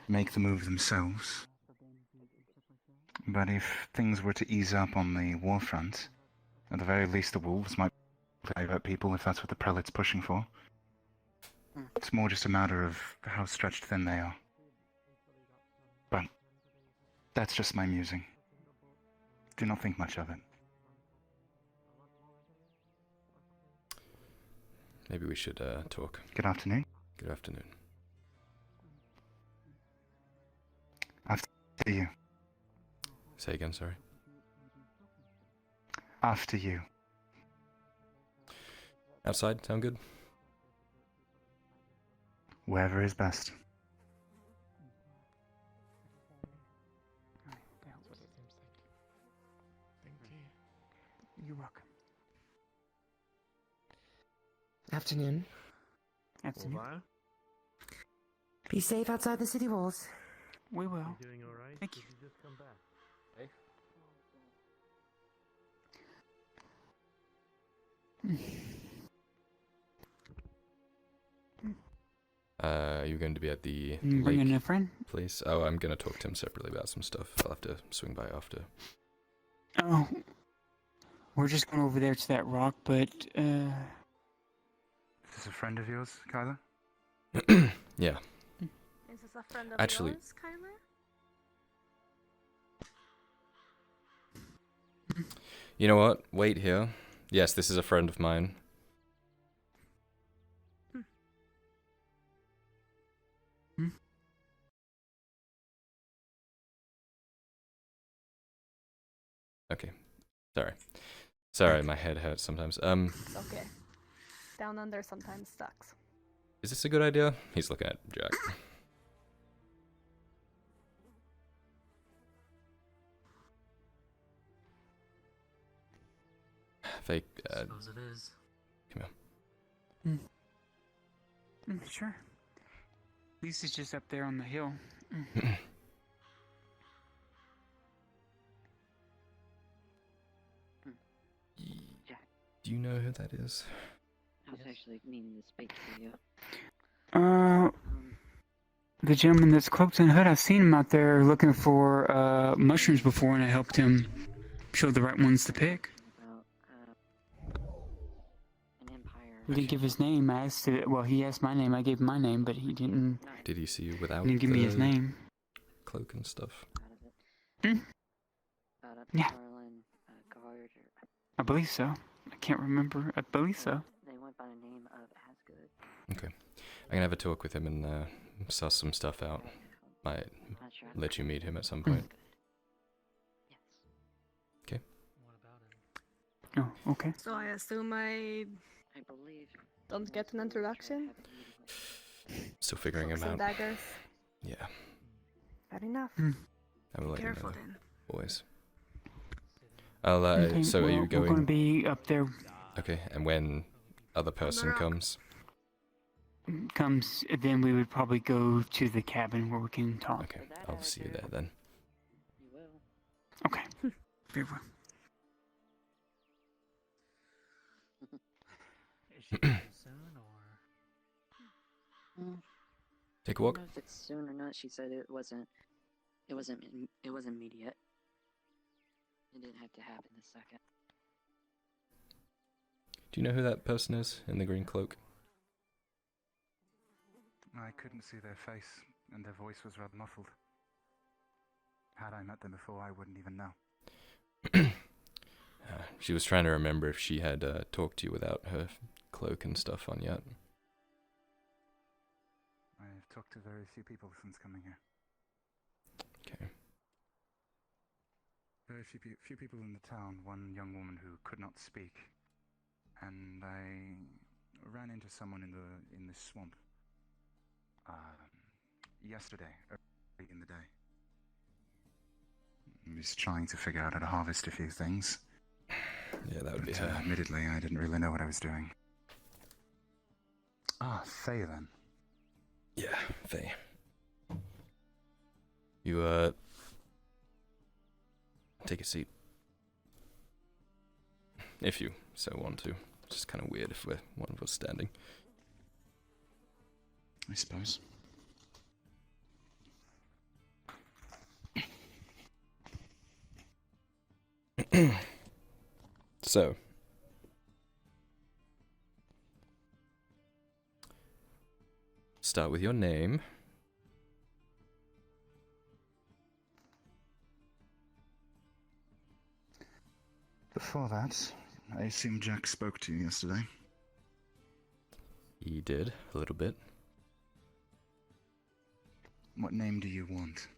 Speaker 24: make the move themselves. But if things were to ease up on the war front, at the very least the wolves might divert people if that's what the prelate's pushing for. It's more just a matter of how stretched thin they are. But that's just my musing. Do not think much of it.
Speaker 1: Maybe we should talk.
Speaker 24: Good afternoon.
Speaker 1: Good afternoon.
Speaker 24: After you.
Speaker 1: Say again, sorry.
Speaker 24: After you.
Speaker 1: Outside, sound good?
Speaker 24: Wherever is best.
Speaker 19: You're welcome.
Speaker 14: Afternoon.
Speaker 19: Afternoon.
Speaker 14: Be safe outside the city walls.
Speaker 19: We will.
Speaker 20: You doing alright?
Speaker 19: Thank you.
Speaker 20: Did you just come back? Hey?
Speaker 1: Are you going to be at the
Speaker 19: Bring in
Speaker 1: lake
Speaker 19: a friend?
Speaker 1: place? Oh, I'm going to talk to him separately about some stuff. I'll have to swing by after.
Speaker 19: Oh. We're just going over there to that rock, but,
Speaker 24: Is this a friend of yours, Kyler?
Speaker 1: Yeah.
Speaker 18: Is this a friend of
Speaker 1: Actually-
Speaker 18: yours, Kyler?
Speaker 1: You know what? Wait here. Yes, this is a friend of mine. Okay. Sorry, my head hurts sometimes.
Speaker 18: It's okay. Down under sometimes sucks.
Speaker 1: Is this a good idea? He's looking at Jack. Fake,
Speaker 22: Suppose it is.
Speaker 1: come here.
Speaker 19: Sure. Lisa's just up there on the hill.
Speaker 1: Do you know who that is?
Speaker 23: I was actually meaning to speak to you.
Speaker 19: The gentleman that's cloaked in the hood, I've seen him out there looking for mushrooms before, and I helped him show the right ones to pick. He didn't give his name. I asked it. Well, he asked my name. I gave him my name, but he didn't.
Speaker 1: Did he see you without?
Speaker 19: He didn't give me his
Speaker 1: the
Speaker 19: name.
Speaker 1: Cloak and stuff.
Speaker 19: Yeah. I believe so. I can't remember. I believe so.
Speaker 23: They went by the name of Asgood.
Speaker 1: Okay. I'm gonna have a talk with him and suss some stuff out. Might let you meet him at some point. Okay.
Speaker 19: Oh, okay.
Speaker 18: So I assume I
Speaker 23: believe
Speaker 18: don't get an introduction.
Speaker 1: Still figuring him
Speaker 18: Some
Speaker 1: out.
Speaker 18: daggers.
Speaker 1: Yeah.
Speaker 18: Fair enough.
Speaker 1: I will let you
Speaker 18: Careful
Speaker 1: know,
Speaker 18: then.
Speaker 1: boys. I'll,
Speaker 19: Okay,
Speaker 1: so are you
Speaker 19: We're
Speaker 1: going?
Speaker 19: going to be up there.
Speaker 1: Okay, and when other person comes?
Speaker 19: Then we would probably go to the cabin where we can talk.
Speaker 1: Okay, I'll see you there then.
Speaker 19: Okay. Very well.
Speaker 22: Is she coming soon or?
Speaker 1: Take a walk.
Speaker 23: I don't know if it's soon or not. She said it wasn't immediate. It didn't have to happen this second.
Speaker 1: Do you know who that person is in the green cloak?
Speaker 24: I couldn't see their face, and their voice was rather muffled. Had I met them before, I wouldn't even know.
Speaker 1: She was trying to remember if she had talked to you without her cloak and stuff on yet.
Speaker 24: I've talked to very few people since coming here.
Speaker 1: Okay.
Speaker 24: Very few people in the town. One young woman who could not speak, and I ran into someone in the swamp yesterday, early in the day. I was trying to figure out how to harvest a few things.
Speaker 1: Yeah, that would be
Speaker 24: But,
Speaker 1: her.
Speaker 24: admittedly, I didn't really know what I was doing. Ah, Faye then.
Speaker 1: Yeah, Faye. You, take a seat. If you so want to. It's just kind of weird if one of us standing.
Speaker 24: I suppose.
Speaker 1: So. Start with your name.
Speaker 24: Before that, I assume Jack spoke to you yesterday.
Speaker 1: He did, a little bit.
Speaker 24: What name do you want?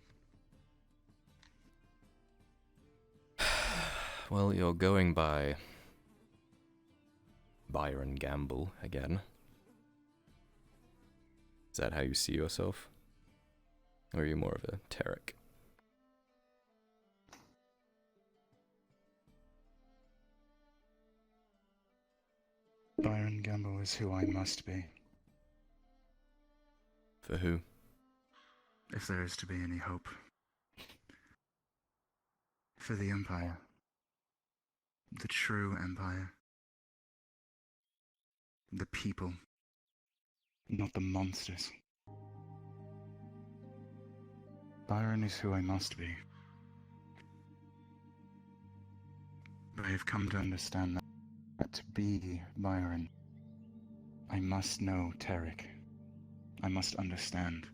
Speaker 1: Well, you're going by Byron Gamble again. Is that how you see yourself? Or are you more of a Tarek?
Speaker 24: Byron Gamble is who I must be.
Speaker 1: For who?
Speaker 24: If there is to be any hope. For the Empire. The true Empire. The people. Not the monsters. Byron is who I must be. But I have come to understand that to be Byron, I must know Tarek. I must understand.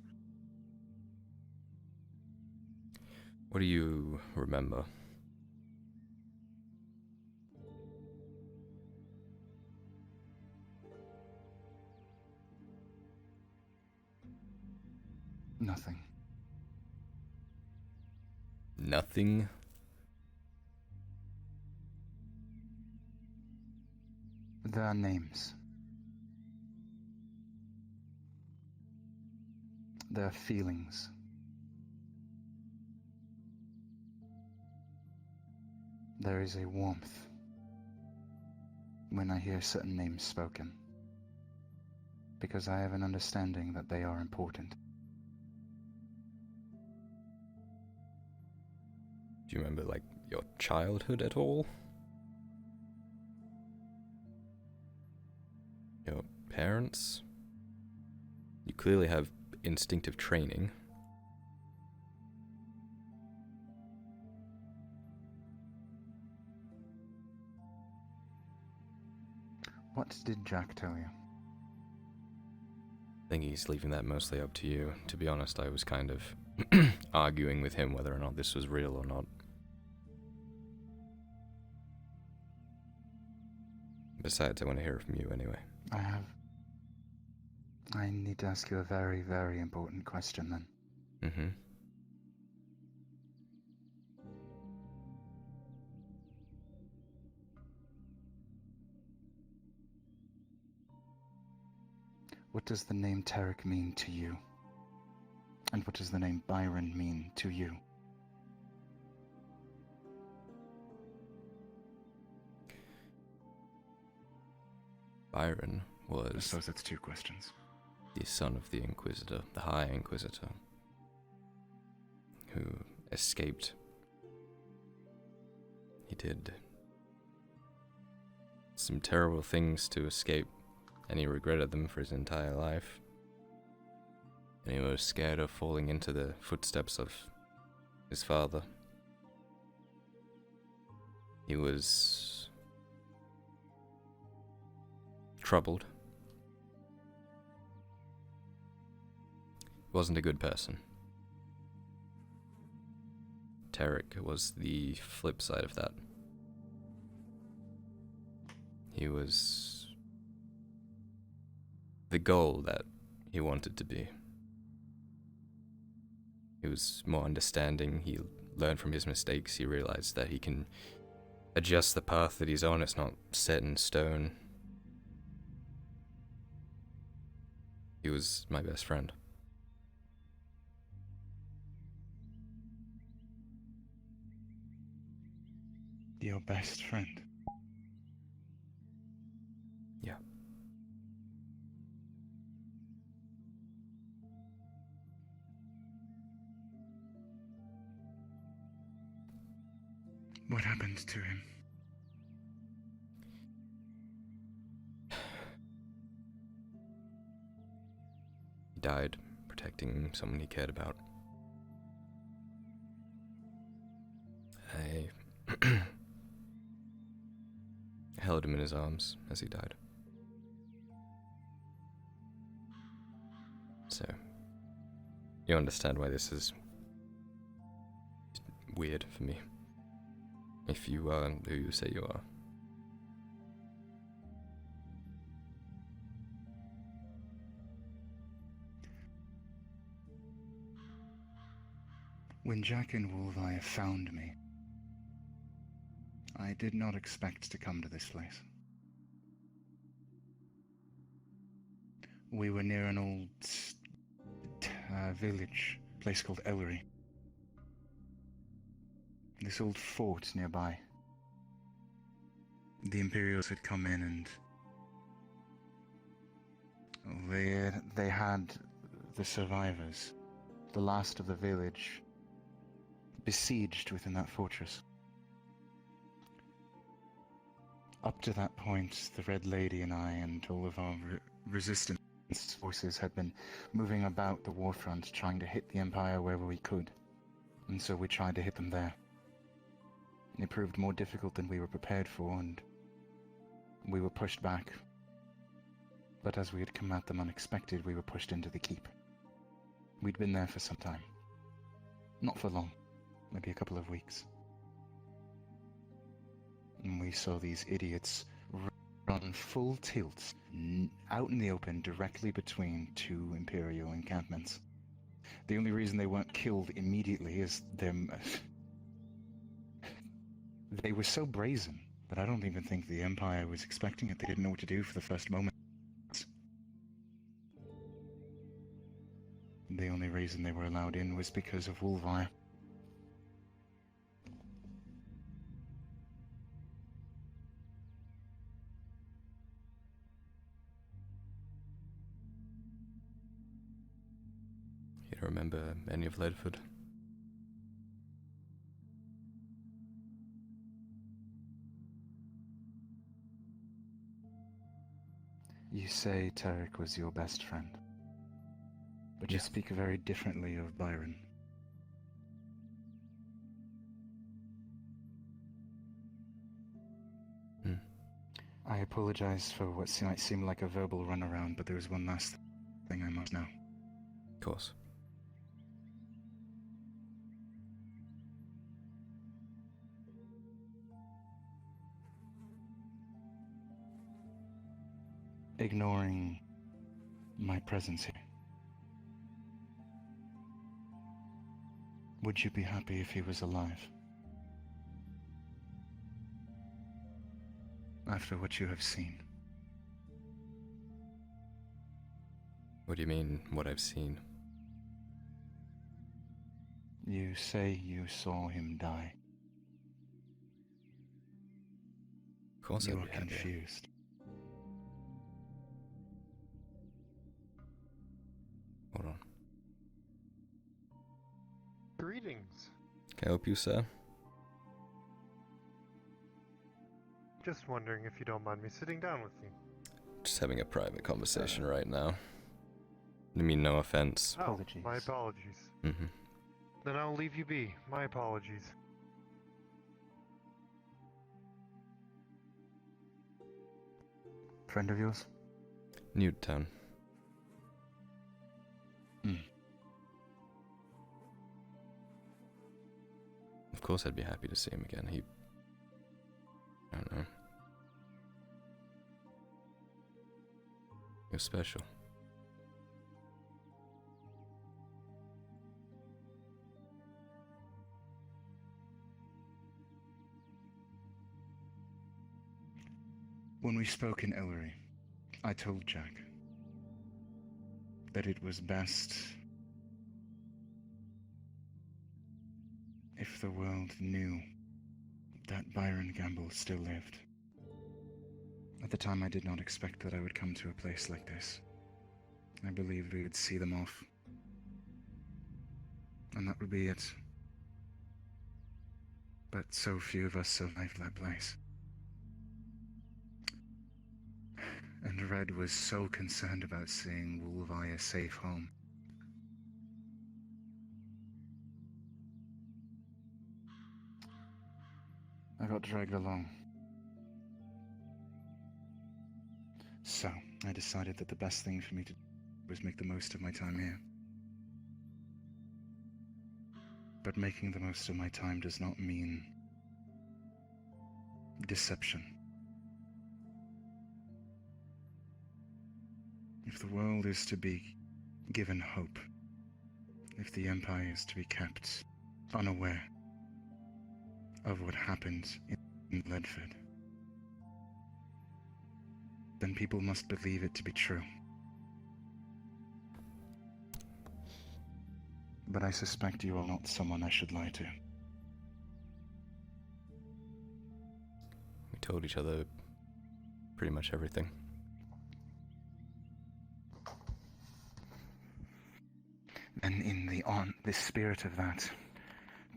Speaker 1: What do you remember?
Speaker 24: Nothing.
Speaker 1: Nothing?
Speaker 24: Their names. Their feelings. There is a warmth when I hear certain names spoken, because I have an understanding that they are important.
Speaker 1: Do you remember, like, your childhood at all? Your parents? You clearly have instinctive training.
Speaker 24: What did Jack tell you?
Speaker 1: I think he's leaving that mostly up to you. To be honest, I was kind of arguing with him whether or not this was real or not. Besides, I want to hear from you anyway.
Speaker 24: I need to ask you a very, very important question then.
Speaker 1: Mm-hmm.
Speaker 24: What does the name Tarek mean to you? And what does the name Byron mean to you?
Speaker 1: Byron was...
Speaker 24: I suppose that's 2 questions.
Speaker 1: The son of the Inquisitor, the High Inquisitor, who escaped. He did some terrible things to escape, and he regretted them for his entire life. And he was scared of falling into the footsteps of his father. He was troubled. Wasn't a good person. Tarek was the flip side of that. He was the goal that he wanted to be. He was more understanding, he learned from his mistakes, he realized that he can adjust the path that he's on, it's not set in stone. He was my best friend.
Speaker 24: Your best friend?
Speaker 1: Yeah.
Speaker 24: What happened to him?
Speaker 1: He died protecting someone he cared about. I held him in his arms as he died. So, you understand why this is weird for me. If you are who you say you are.
Speaker 24: When Jack and Wolvire found me, I did not expect to come to this place. We were near an old village, place called Ellery. This old fort nearby. The Imperials had come in and they had the survivors, the last of the village, besieged within that fortress. Up to that point, the Red Lady and I and all of our resistance forces had been moving about the warfront, trying to hit the Empire wherever we could. And so we tried to hit them there. It proved more difficult than we were prepared for, and we were pushed back. But as we had come at them unexpected, we were pushed into the keep. We'd been there for some time. Not for long, maybe a couple of weeks. And we saw these idiots run full tilt out in the open directly between 2 Imperial encampments. The only reason they weren't killed immediately is they were so brazen that I don't even think the Empire was expecting it. They didn't know what to do for the first moment. The only reason they were allowed in was because of Wolvire.
Speaker 1: You don't remember any of Ledford?
Speaker 24: You say Tarek was your best friend, but you speak very differently of Byron. I apologize for what might seem like a verbal runaround, but there was one last thing I must know.
Speaker 1: Of course.
Speaker 24: ignoring my presence here. Would you be happy if he was alive? After what you have seen.
Speaker 1: What do you mean, what I've seen?
Speaker 24: You say you saw him die.
Speaker 1: Of course
Speaker 24: you
Speaker 1: I'd
Speaker 24: are
Speaker 1: be happy.
Speaker 24: confused.
Speaker 1: Hold on.
Speaker 6: Greetings.
Speaker 1: Can I help you, sir?
Speaker 6: Just wondering if you don't mind me sitting down with you.
Speaker 1: Just having a private conversation right now. I mean, no offense.
Speaker 6: Oh, my apologies.
Speaker 1: Mm-hmm.
Speaker 6: Then I'll leave you be. My apologies.
Speaker 24: Friend of yours?
Speaker 1: Newtown. Of course I'd be happy to see him again. I don't know. He was special.
Speaker 24: When we spoke in Ellery, I told Jack that it was best if the world knew that Byron Gamble still lived. At the time, I did not expect that I would come to a place like this. I believed we would see them off, and that would be it. But so few of us survived that place. And Red was so concerned about seeing Wolveye a safe home. I got dragged along. So, I decided that the best thing for me to do was make the most of my time here. But making the most of my time does not mean deception. If the world is to be given hope, if the Empire is to be kept unaware of what happened in Ledford, then people must believe it to be true. But I suspect you are not someone I should lie to.
Speaker 1: We told each other pretty much everything.
Speaker 24: And in the spirit of that,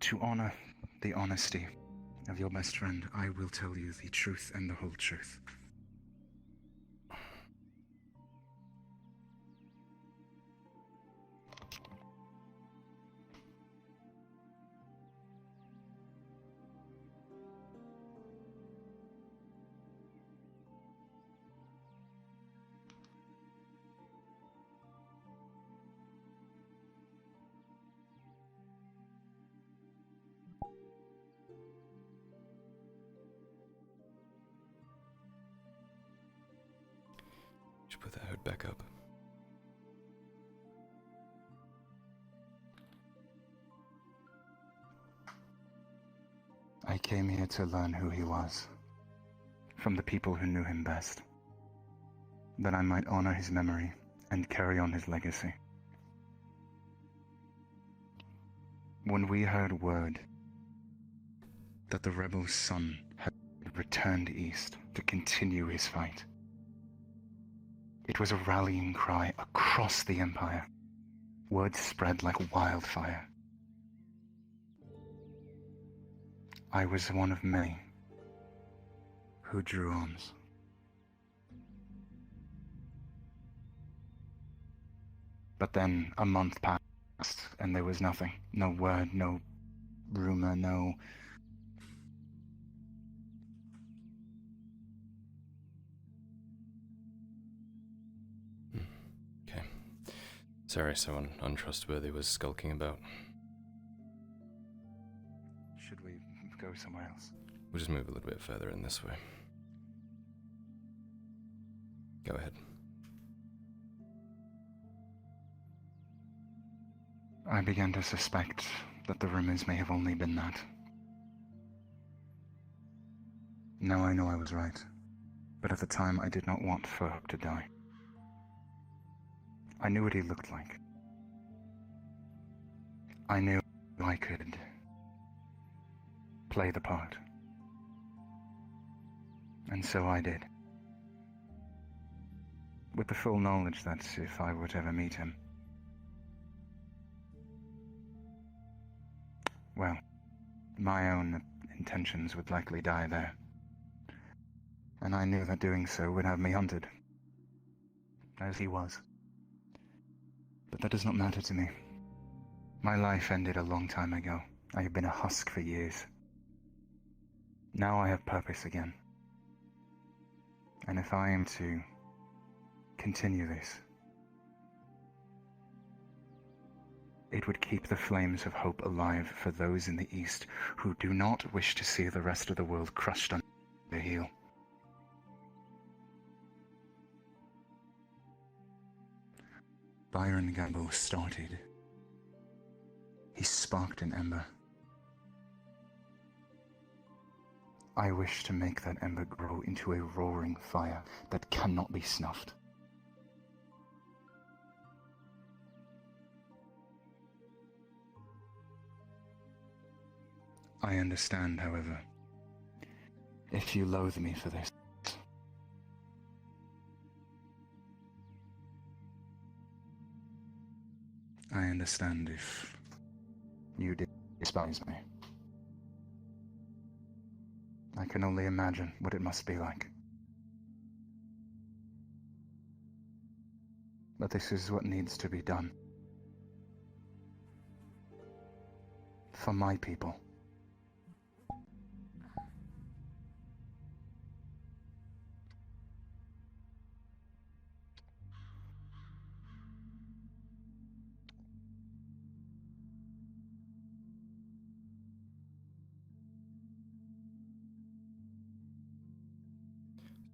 Speaker 24: to honor the honesty of your best friend, I will tell you the truth and the whole truth.
Speaker 1: Should put that hood back up.
Speaker 24: I came here to learn who he was, from the people who knew him best, that I might honor his memory and carry on his legacy. When we heard word that the rebel's son had returned east to continue his fight, it was a rallying cry across the Empire. Word spread like wildfire. I was one of many who drew arms. But then a month passed, and there was nothing. No word, no rumor, no...
Speaker 1: Okay. Sorry, someone untrustworthy was skulking about.
Speaker 24: Should we go somewhere else?
Speaker 1: We'll just move a little bit further in this way. Go ahead.
Speaker 24: I began to suspect that the rumors may have only been that. Now I know I was right, but at the time I did not want for Hope to die. I knew what he looked like. I knew I could play the part. And so I did. With the full knowledge that if I were to ever meet him, well, my own intentions would likely die there. And I knew that doing so would have me hunted. As he was. But that does not matter to me. My life ended a long time ago. I have been a husk for years. Now I have purpose again. And if I am to continue this, it would keep the flames of hope alive for those in the East who do not wish to see the rest of the world crushed under their heel. Byron Gamble started. He sparked an ember. I wish to make that ember grow into a roaring fire that cannot be snuffed. I understand, however, if you loathe me for this. I understand if you despise me. I can only imagine what it must be like. But this is what needs to be done. For my people.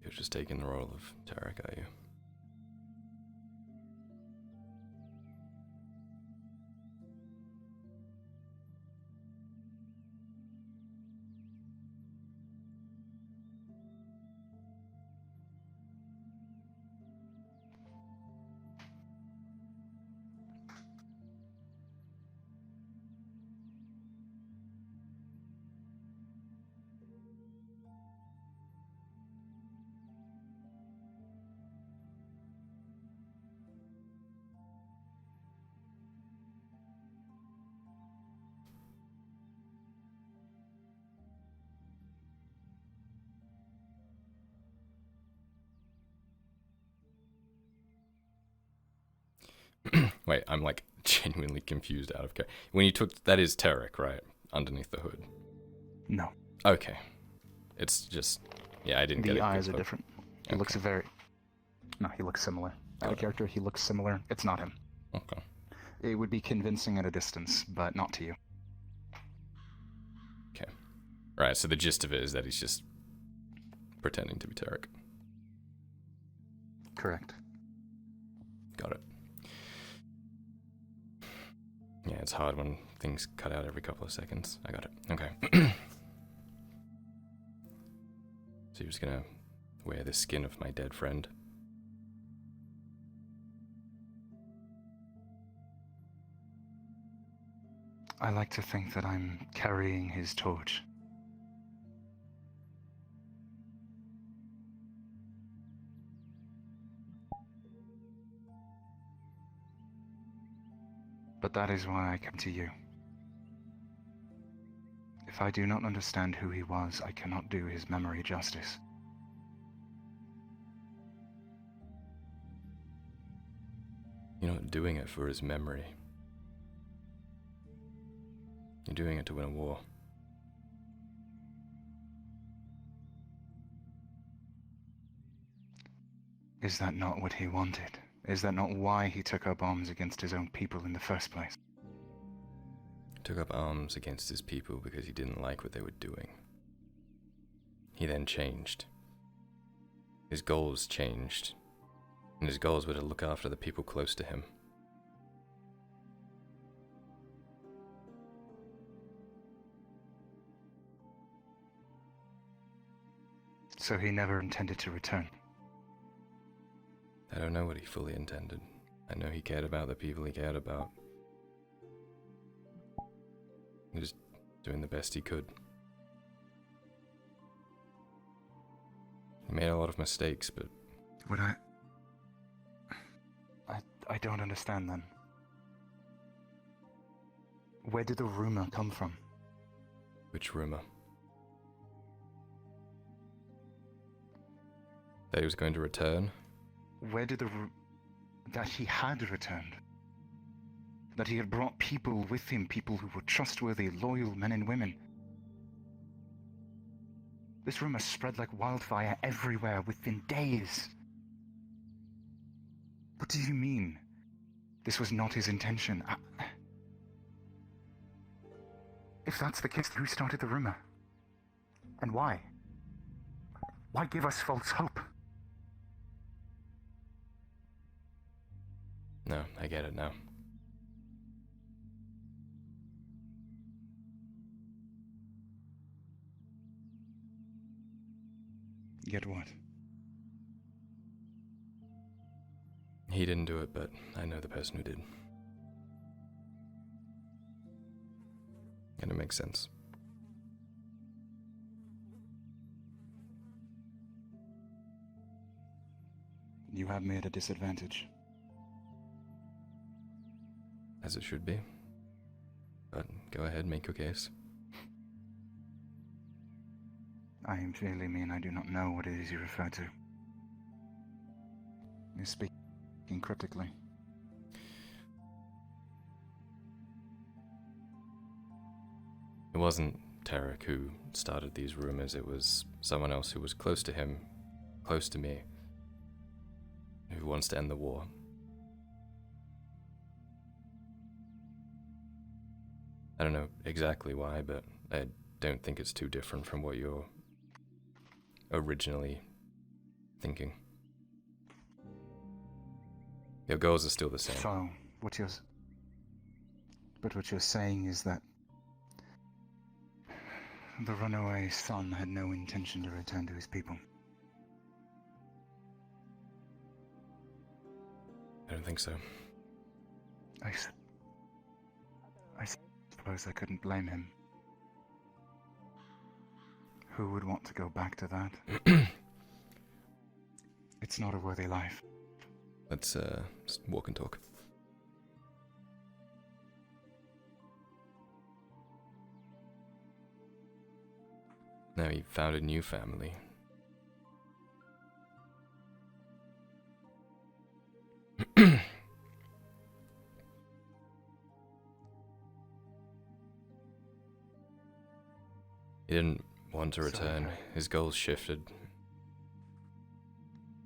Speaker 1: You're just taking the role of Tarek, are you? Wait, I'm like genuinely confused out of character. When you took, that is Tarek, right? Underneath the hood.
Speaker 24: No.
Speaker 1: Okay. It's just, yeah, I didn't get it.
Speaker 24: The eyes are different. He looks very... No, he looks similar. Out of character, he looks similar. It's not him.
Speaker 1: Okay.
Speaker 24: It would be convincing at a distance, but not to you.
Speaker 1: Okay. Right, so the gist of it is that he's just pretending to be Tarek.
Speaker 24: Correct.
Speaker 1: Got it. Yeah, it's hard when things cut out every couple of seconds. I got it. Okay. So you're just gonna wear the skin of my dead friend?
Speaker 24: I like to think that I'm carrying his torch. But that is why I come to you. If I do not understand who he was, I cannot do his memory justice.
Speaker 1: You're not doing it for his memory. You're doing it to win a war.
Speaker 24: Is that not what he wanted? Is that not why he took up arms against his own people in the first place?
Speaker 1: Took up arms against his people because he didn't like what they were doing. He then changed. His goals changed. And his goals were to look after the people close to him.
Speaker 24: So he never intended to return.
Speaker 1: I don't know what he fully intended. I know he cared about the people he cared about. He was doing the best he could. He made a lot of mistakes, but...
Speaker 24: Would I don't understand then. Where did the rumor come from?
Speaker 1: Which rumor? That he was going to return?
Speaker 24: Where did that he had returned? That he had brought people with him, people who were trustworthy, loyal men and women. This rumor spread like wildfire everywhere within days. What do you mean? This was not his intention. If that's the case, who started the rumor? And why? Why give us false hope?
Speaker 1: No, I get it now.
Speaker 24: Get what?
Speaker 1: He didn't do it, but I know the person who did. And it makes sense.
Speaker 24: You have me at a disadvantage.
Speaker 1: As it should be. But go ahead, make your case.
Speaker 24: I merely mean I do not know what it is you refer to. You speak cryptically.
Speaker 1: It wasn't Tarek who started these rumors, it was someone else who was close to him, close to me, who wants to end the war. I don't know exactly why, but I don't think it's too different from what you're originally thinking. Your goals are still the same.
Speaker 24: So, what you're saying is that the runaway son had no intention to return to his people.
Speaker 1: I don't think so.
Speaker 24: I suppose I couldn't blame him. Who would want to go back to that? It's not a worthy life.
Speaker 1: Let's just walk and talk. Now he found a new family. He didn't want to return. His goals shifted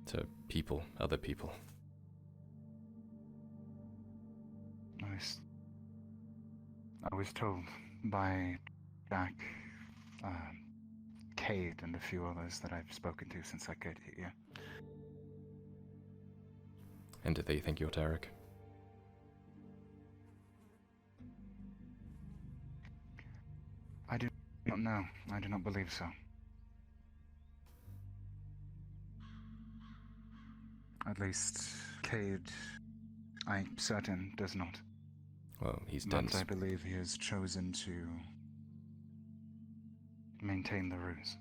Speaker 1: to people, other people.
Speaker 24: I was told by Jack, Cade, and a few others that I've spoken to since I got here.
Speaker 1: And did they think you're Tarek?
Speaker 24: I do not know. I do not believe so. At least, Cade, I'm certain, does not.
Speaker 1: Well, he's done.
Speaker 24: But I believe he has chosen to maintain the ruse.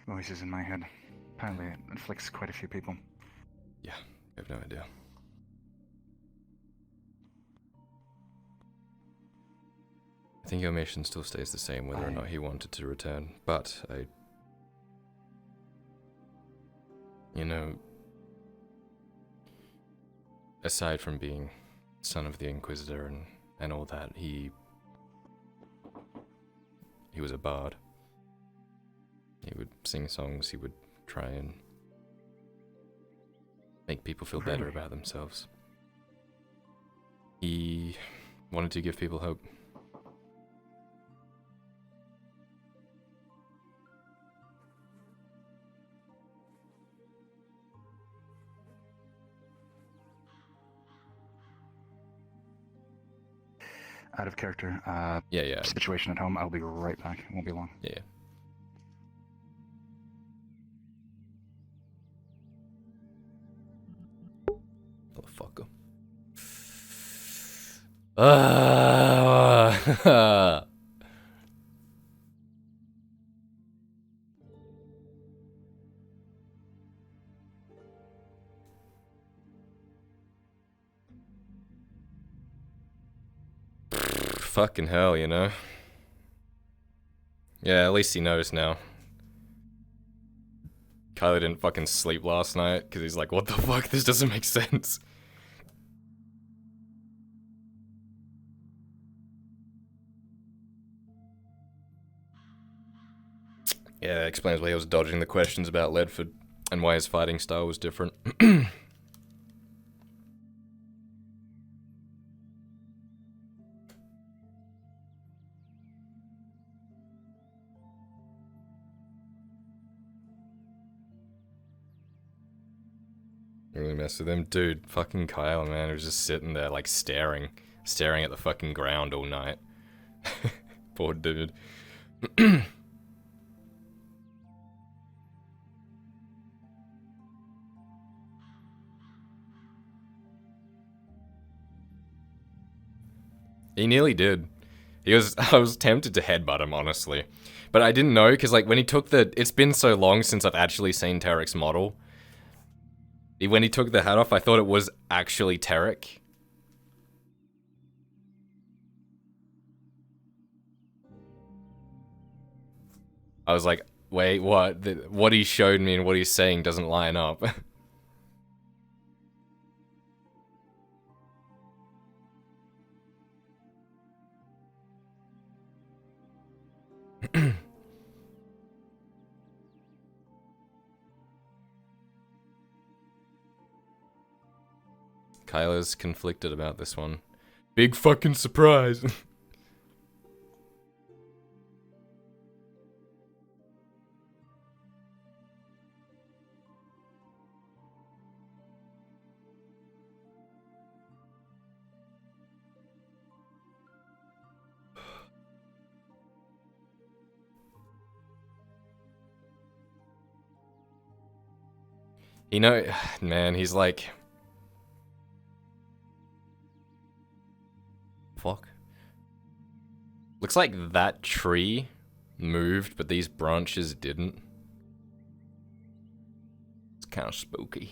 Speaker 24: Voices in my head. Apparently it afflicts quite a few people.
Speaker 1: Yeah, I have no idea. I think your mission still stays the same whether or not he wanted to return, but you know, aside from being son of the Inquisitor and all that, he was a bard. He would sing songs, he would try and make people feel better about themselves. He wanted to give people hope.
Speaker 24: Out of character.
Speaker 1: Yeah.
Speaker 24: Situation at home. I'll be right back. It won't be long.
Speaker 1: Yeah. Motherfucker. Fucking hell, you know? Yeah, at least he knows now. Kyler didn't fucking sleep last night because he's like, what the fuck? This doesn't make sense. Yeah, that explains why he was dodging the questions about Ledford and why his fighting style was different. Really messed with him. Dude, fucking Kyle, man, he was just sitting there, like, staring at the fucking ground all night. Poor dude. He nearly did. I was tempted to headbutt him, honestly. But I didn't know, because, like, when he took it's been so long since I've actually seen Tarek's model. When he took the hat off, I thought it was actually Tarek. I was like, wait, what? What he showed me and what he's saying doesn't line up. Kyler's conflicted about this one. Big fucking surprise. You know, man, he's like... Fuck. Looks like that tree moved, but these branches didn't. It's kind of spooky.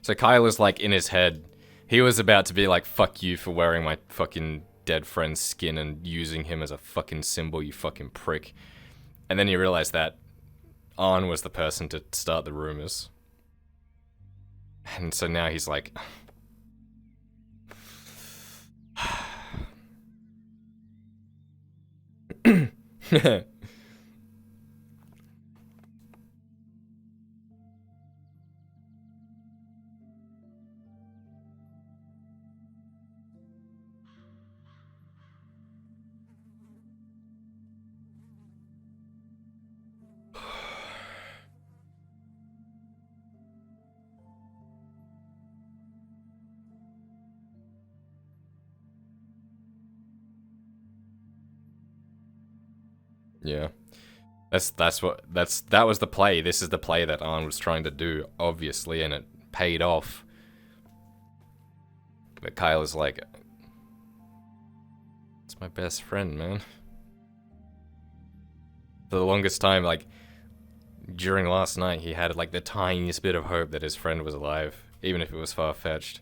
Speaker 1: So Kyler's like in his head. He was about to be like, fuck you for wearing my fucking dead friend's skin and using him as a fucking symbol, you fucking prick. And then he realized that Arn was the person to start the rumors. And so now he's like... Yeah. That was the play. This is the play that Arn was trying to do, obviously, and it paid off. But Kyle is like, it's my best friend, man. For the longest time, like, during last night, he had, like, the tiniest bit of hope that his friend was alive, even if it was far-fetched.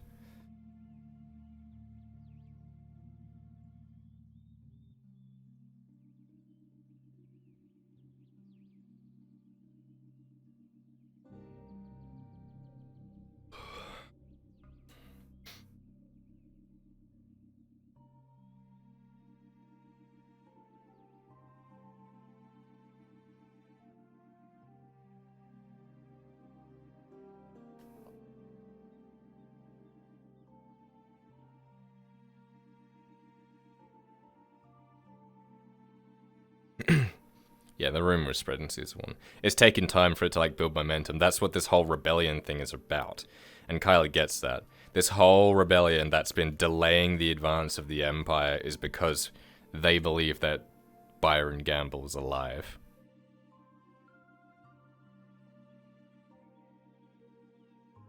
Speaker 1: Yeah, the rumor is spreading season 1. It's taking time for it to, like, build momentum. That's what this whole rebellion thing is about. And Kyler gets that. This whole rebellion that's been delaying the advance of the Empire is because they believe that Byron Gamble is alive.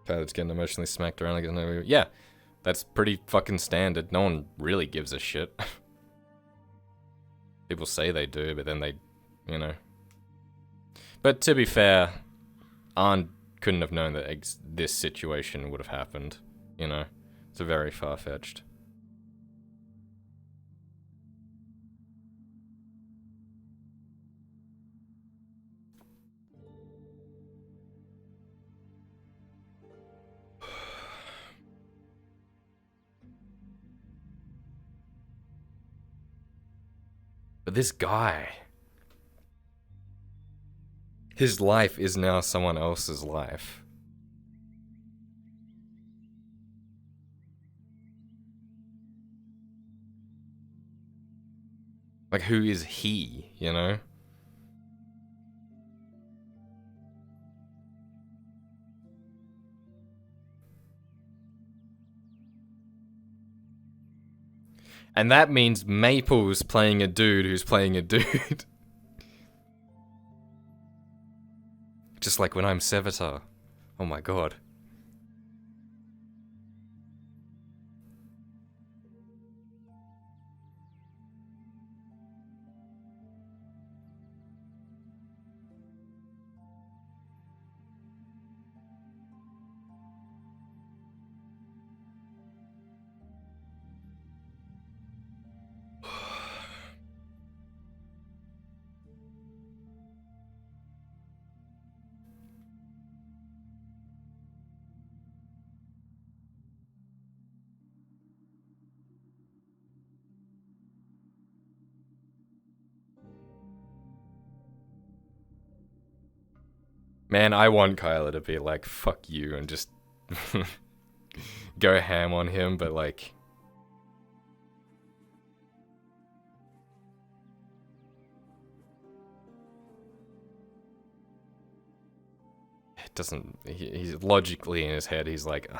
Speaker 1: Kyler's getting emotionally smacked around like no. Yeah, that's pretty fucking standard. No one really gives a shit. People say they do, but then they, you know. But to be fair, Arn couldn't have known that this situation would have happened, you know. It's very far-fetched. But this guy, his life is now someone else's life. Like, who is he, you know? And that means Maple's playing a dude who's playing a dude. Just like when I'm Sevatar. Oh my god. Man, I want Kyler to be like, fuck you, and just go ham on him, but like... It doesn't... He's logically in his head, he's like...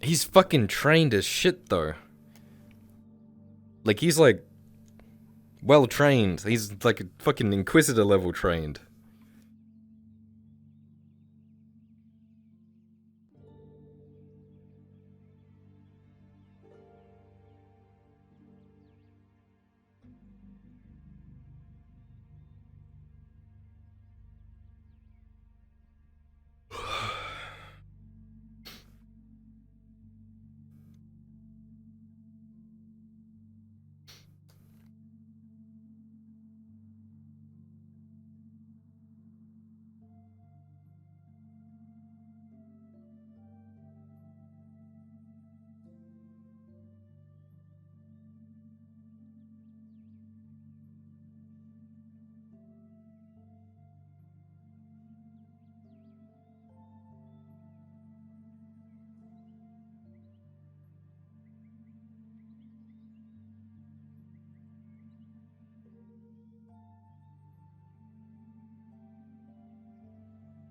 Speaker 1: He's fucking trained as shit, though. Like, he's like... well trained. He's like a fucking Inquisitor level trained.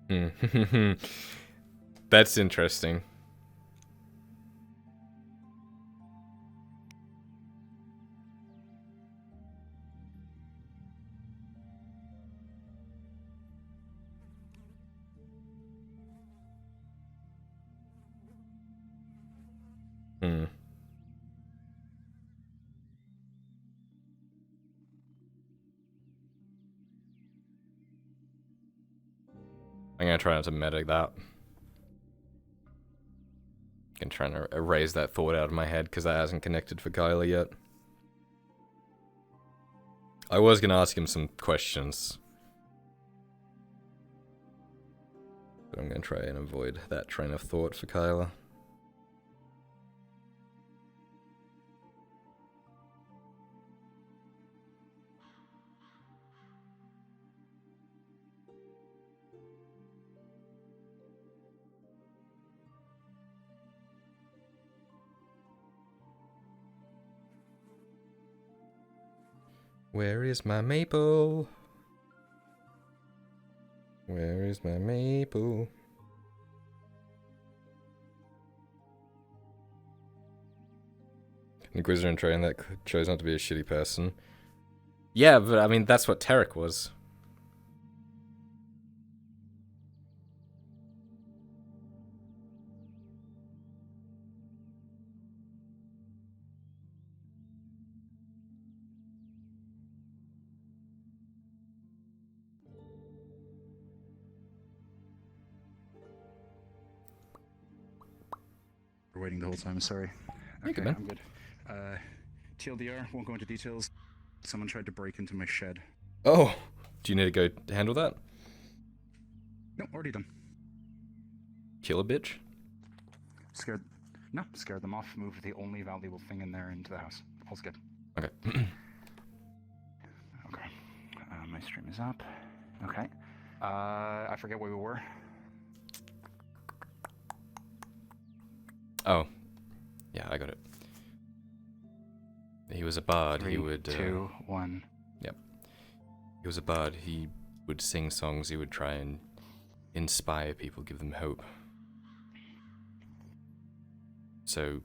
Speaker 1: Hmm. That's interesting. Hmm. I'm gonna try not to medic that. I'm trying to erase that thought out of my head because that hasn't connected for Kyler yet. I was gonna ask him some questions, but I'm gonna try and avoid that train of thought for Kyler. Where is my maple? Where is my maple? Inquisitor and Train that chose not to be a shitty person. Yeah, but I mean, that's what Tarek was.
Speaker 24: We're waiting the whole time, sorry.
Speaker 1: You're
Speaker 24: Okay,
Speaker 1: good, man.
Speaker 24: I'm good. TLDR, won't go into details. Someone tried to break into my shed.
Speaker 1: Oh, do you need to go handle that?
Speaker 24: No, already done.
Speaker 1: Kill a bitch?
Speaker 24: Scared them off, moved the only valuable thing in there into the house. All's good.
Speaker 1: Okay.
Speaker 24: Okay. My stream is up. Okay. I forget where we were.
Speaker 1: Oh. Yeah, I got it. He was a bard.
Speaker 24: 3,
Speaker 1: He would...
Speaker 24: 2, 1.
Speaker 1: Yep. He was a bard. He would sing songs. He would try and inspire people, give them hope. So,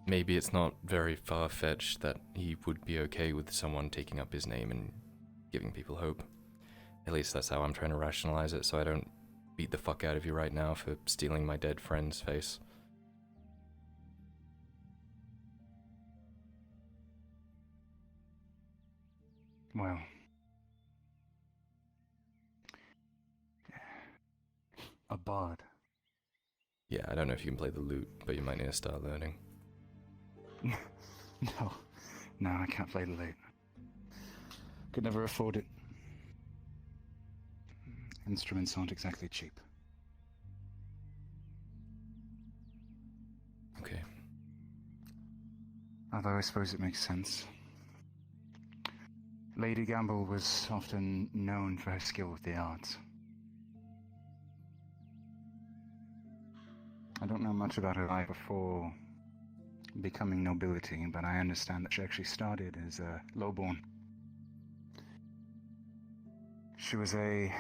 Speaker 1: maybe it's not very far-fetched that he would be okay with someone taking up his name and giving people hope. At least that's how I'm trying to rationalize it, so I don't beat the fuck out of you right now for stealing my dead friend's face.
Speaker 24: Well. A bard.
Speaker 1: Yeah, I don't know if you can play the lute, but you might need to start learning.
Speaker 24: No, I can't play the lute. Could never afford it. Instruments aren't exactly cheap.
Speaker 1: Okay.
Speaker 24: Although I suppose it makes sense. Lady Gamble was often known for her skill with the arts. I don't know much about her life before becoming nobility, but I understand that she actually started as a lowborn. She was a...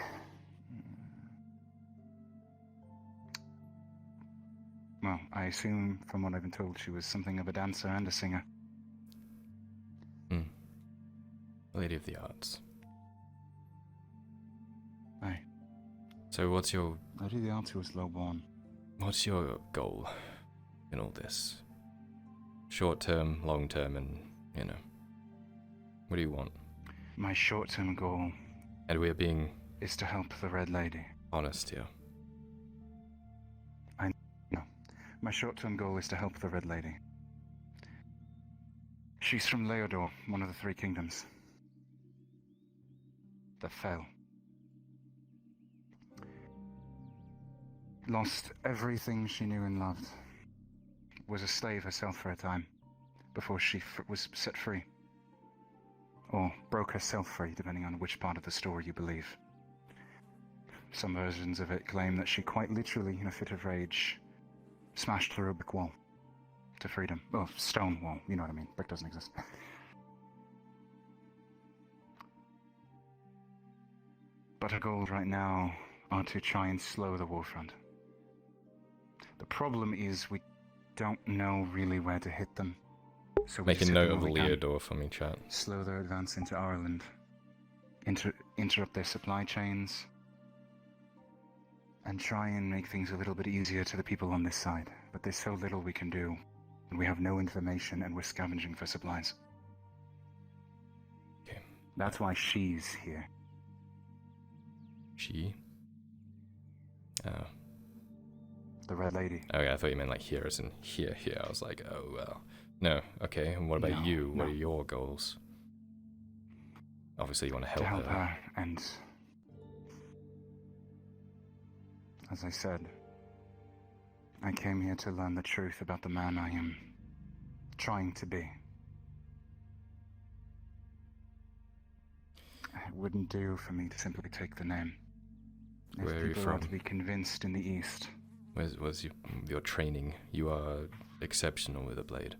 Speaker 24: Well, I assume from what I've been told she was something of a dancer and a singer.
Speaker 1: Lady of the Arts.
Speaker 24: Aye.
Speaker 1: So what's your...
Speaker 24: Lady of the Arts was lowborn.
Speaker 1: What's your goal in all this? Short term, long term, and, you know. What do you want?
Speaker 24: My short-term goal...
Speaker 1: And we're being...
Speaker 24: is to help the Red Lady.
Speaker 1: Honest here.
Speaker 24: I know. My short-term goal is to help the Red Lady. She's from Leodor, one of the 3 kingdoms. That fell. Lost everything she knew and loved. Was a slave herself for a time, before she was set free. Or broke herself free, depending on which part of the story you believe. Some versions of it claim that she quite literally, in a fit of rage, smashed through a brick wall to freedom. Oh, stone wall, you know what I mean. Brick doesn't exist. But her goals right now are to try and slow the warfront. The problem is we don't know really where to hit them. So we
Speaker 1: Make a
Speaker 24: just hit
Speaker 1: note
Speaker 24: them
Speaker 1: of
Speaker 24: where we can.
Speaker 1: Leodor for me, chat.
Speaker 24: Slow their advance into Ireland. Interrupt their supply chains. And try and make things a little bit easier to the people on this side. But there's so little we can do. And we have no information and we're scavenging for supplies.
Speaker 1: Okay.
Speaker 24: That's why she's here.
Speaker 1: She? Oh.
Speaker 24: The Red Lady.
Speaker 1: Oh yeah, I thought you meant like here as in here. I was like, oh well. No, okay, and what about
Speaker 24: No,
Speaker 1: you? What
Speaker 24: no.
Speaker 1: are your goals? Obviously you want to
Speaker 24: To
Speaker 1: help
Speaker 24: help her, and as I said, I came here to learn the truth about the man I am trying to be. It wouldn't do for me to simply take the name. If
Speaker 1: Where are you
Speaker 24: people are
Speaker 1: from?
Speaker 24: to be convinced in the East.
Speaker 1: Where's your training? You are exceptional with a blade.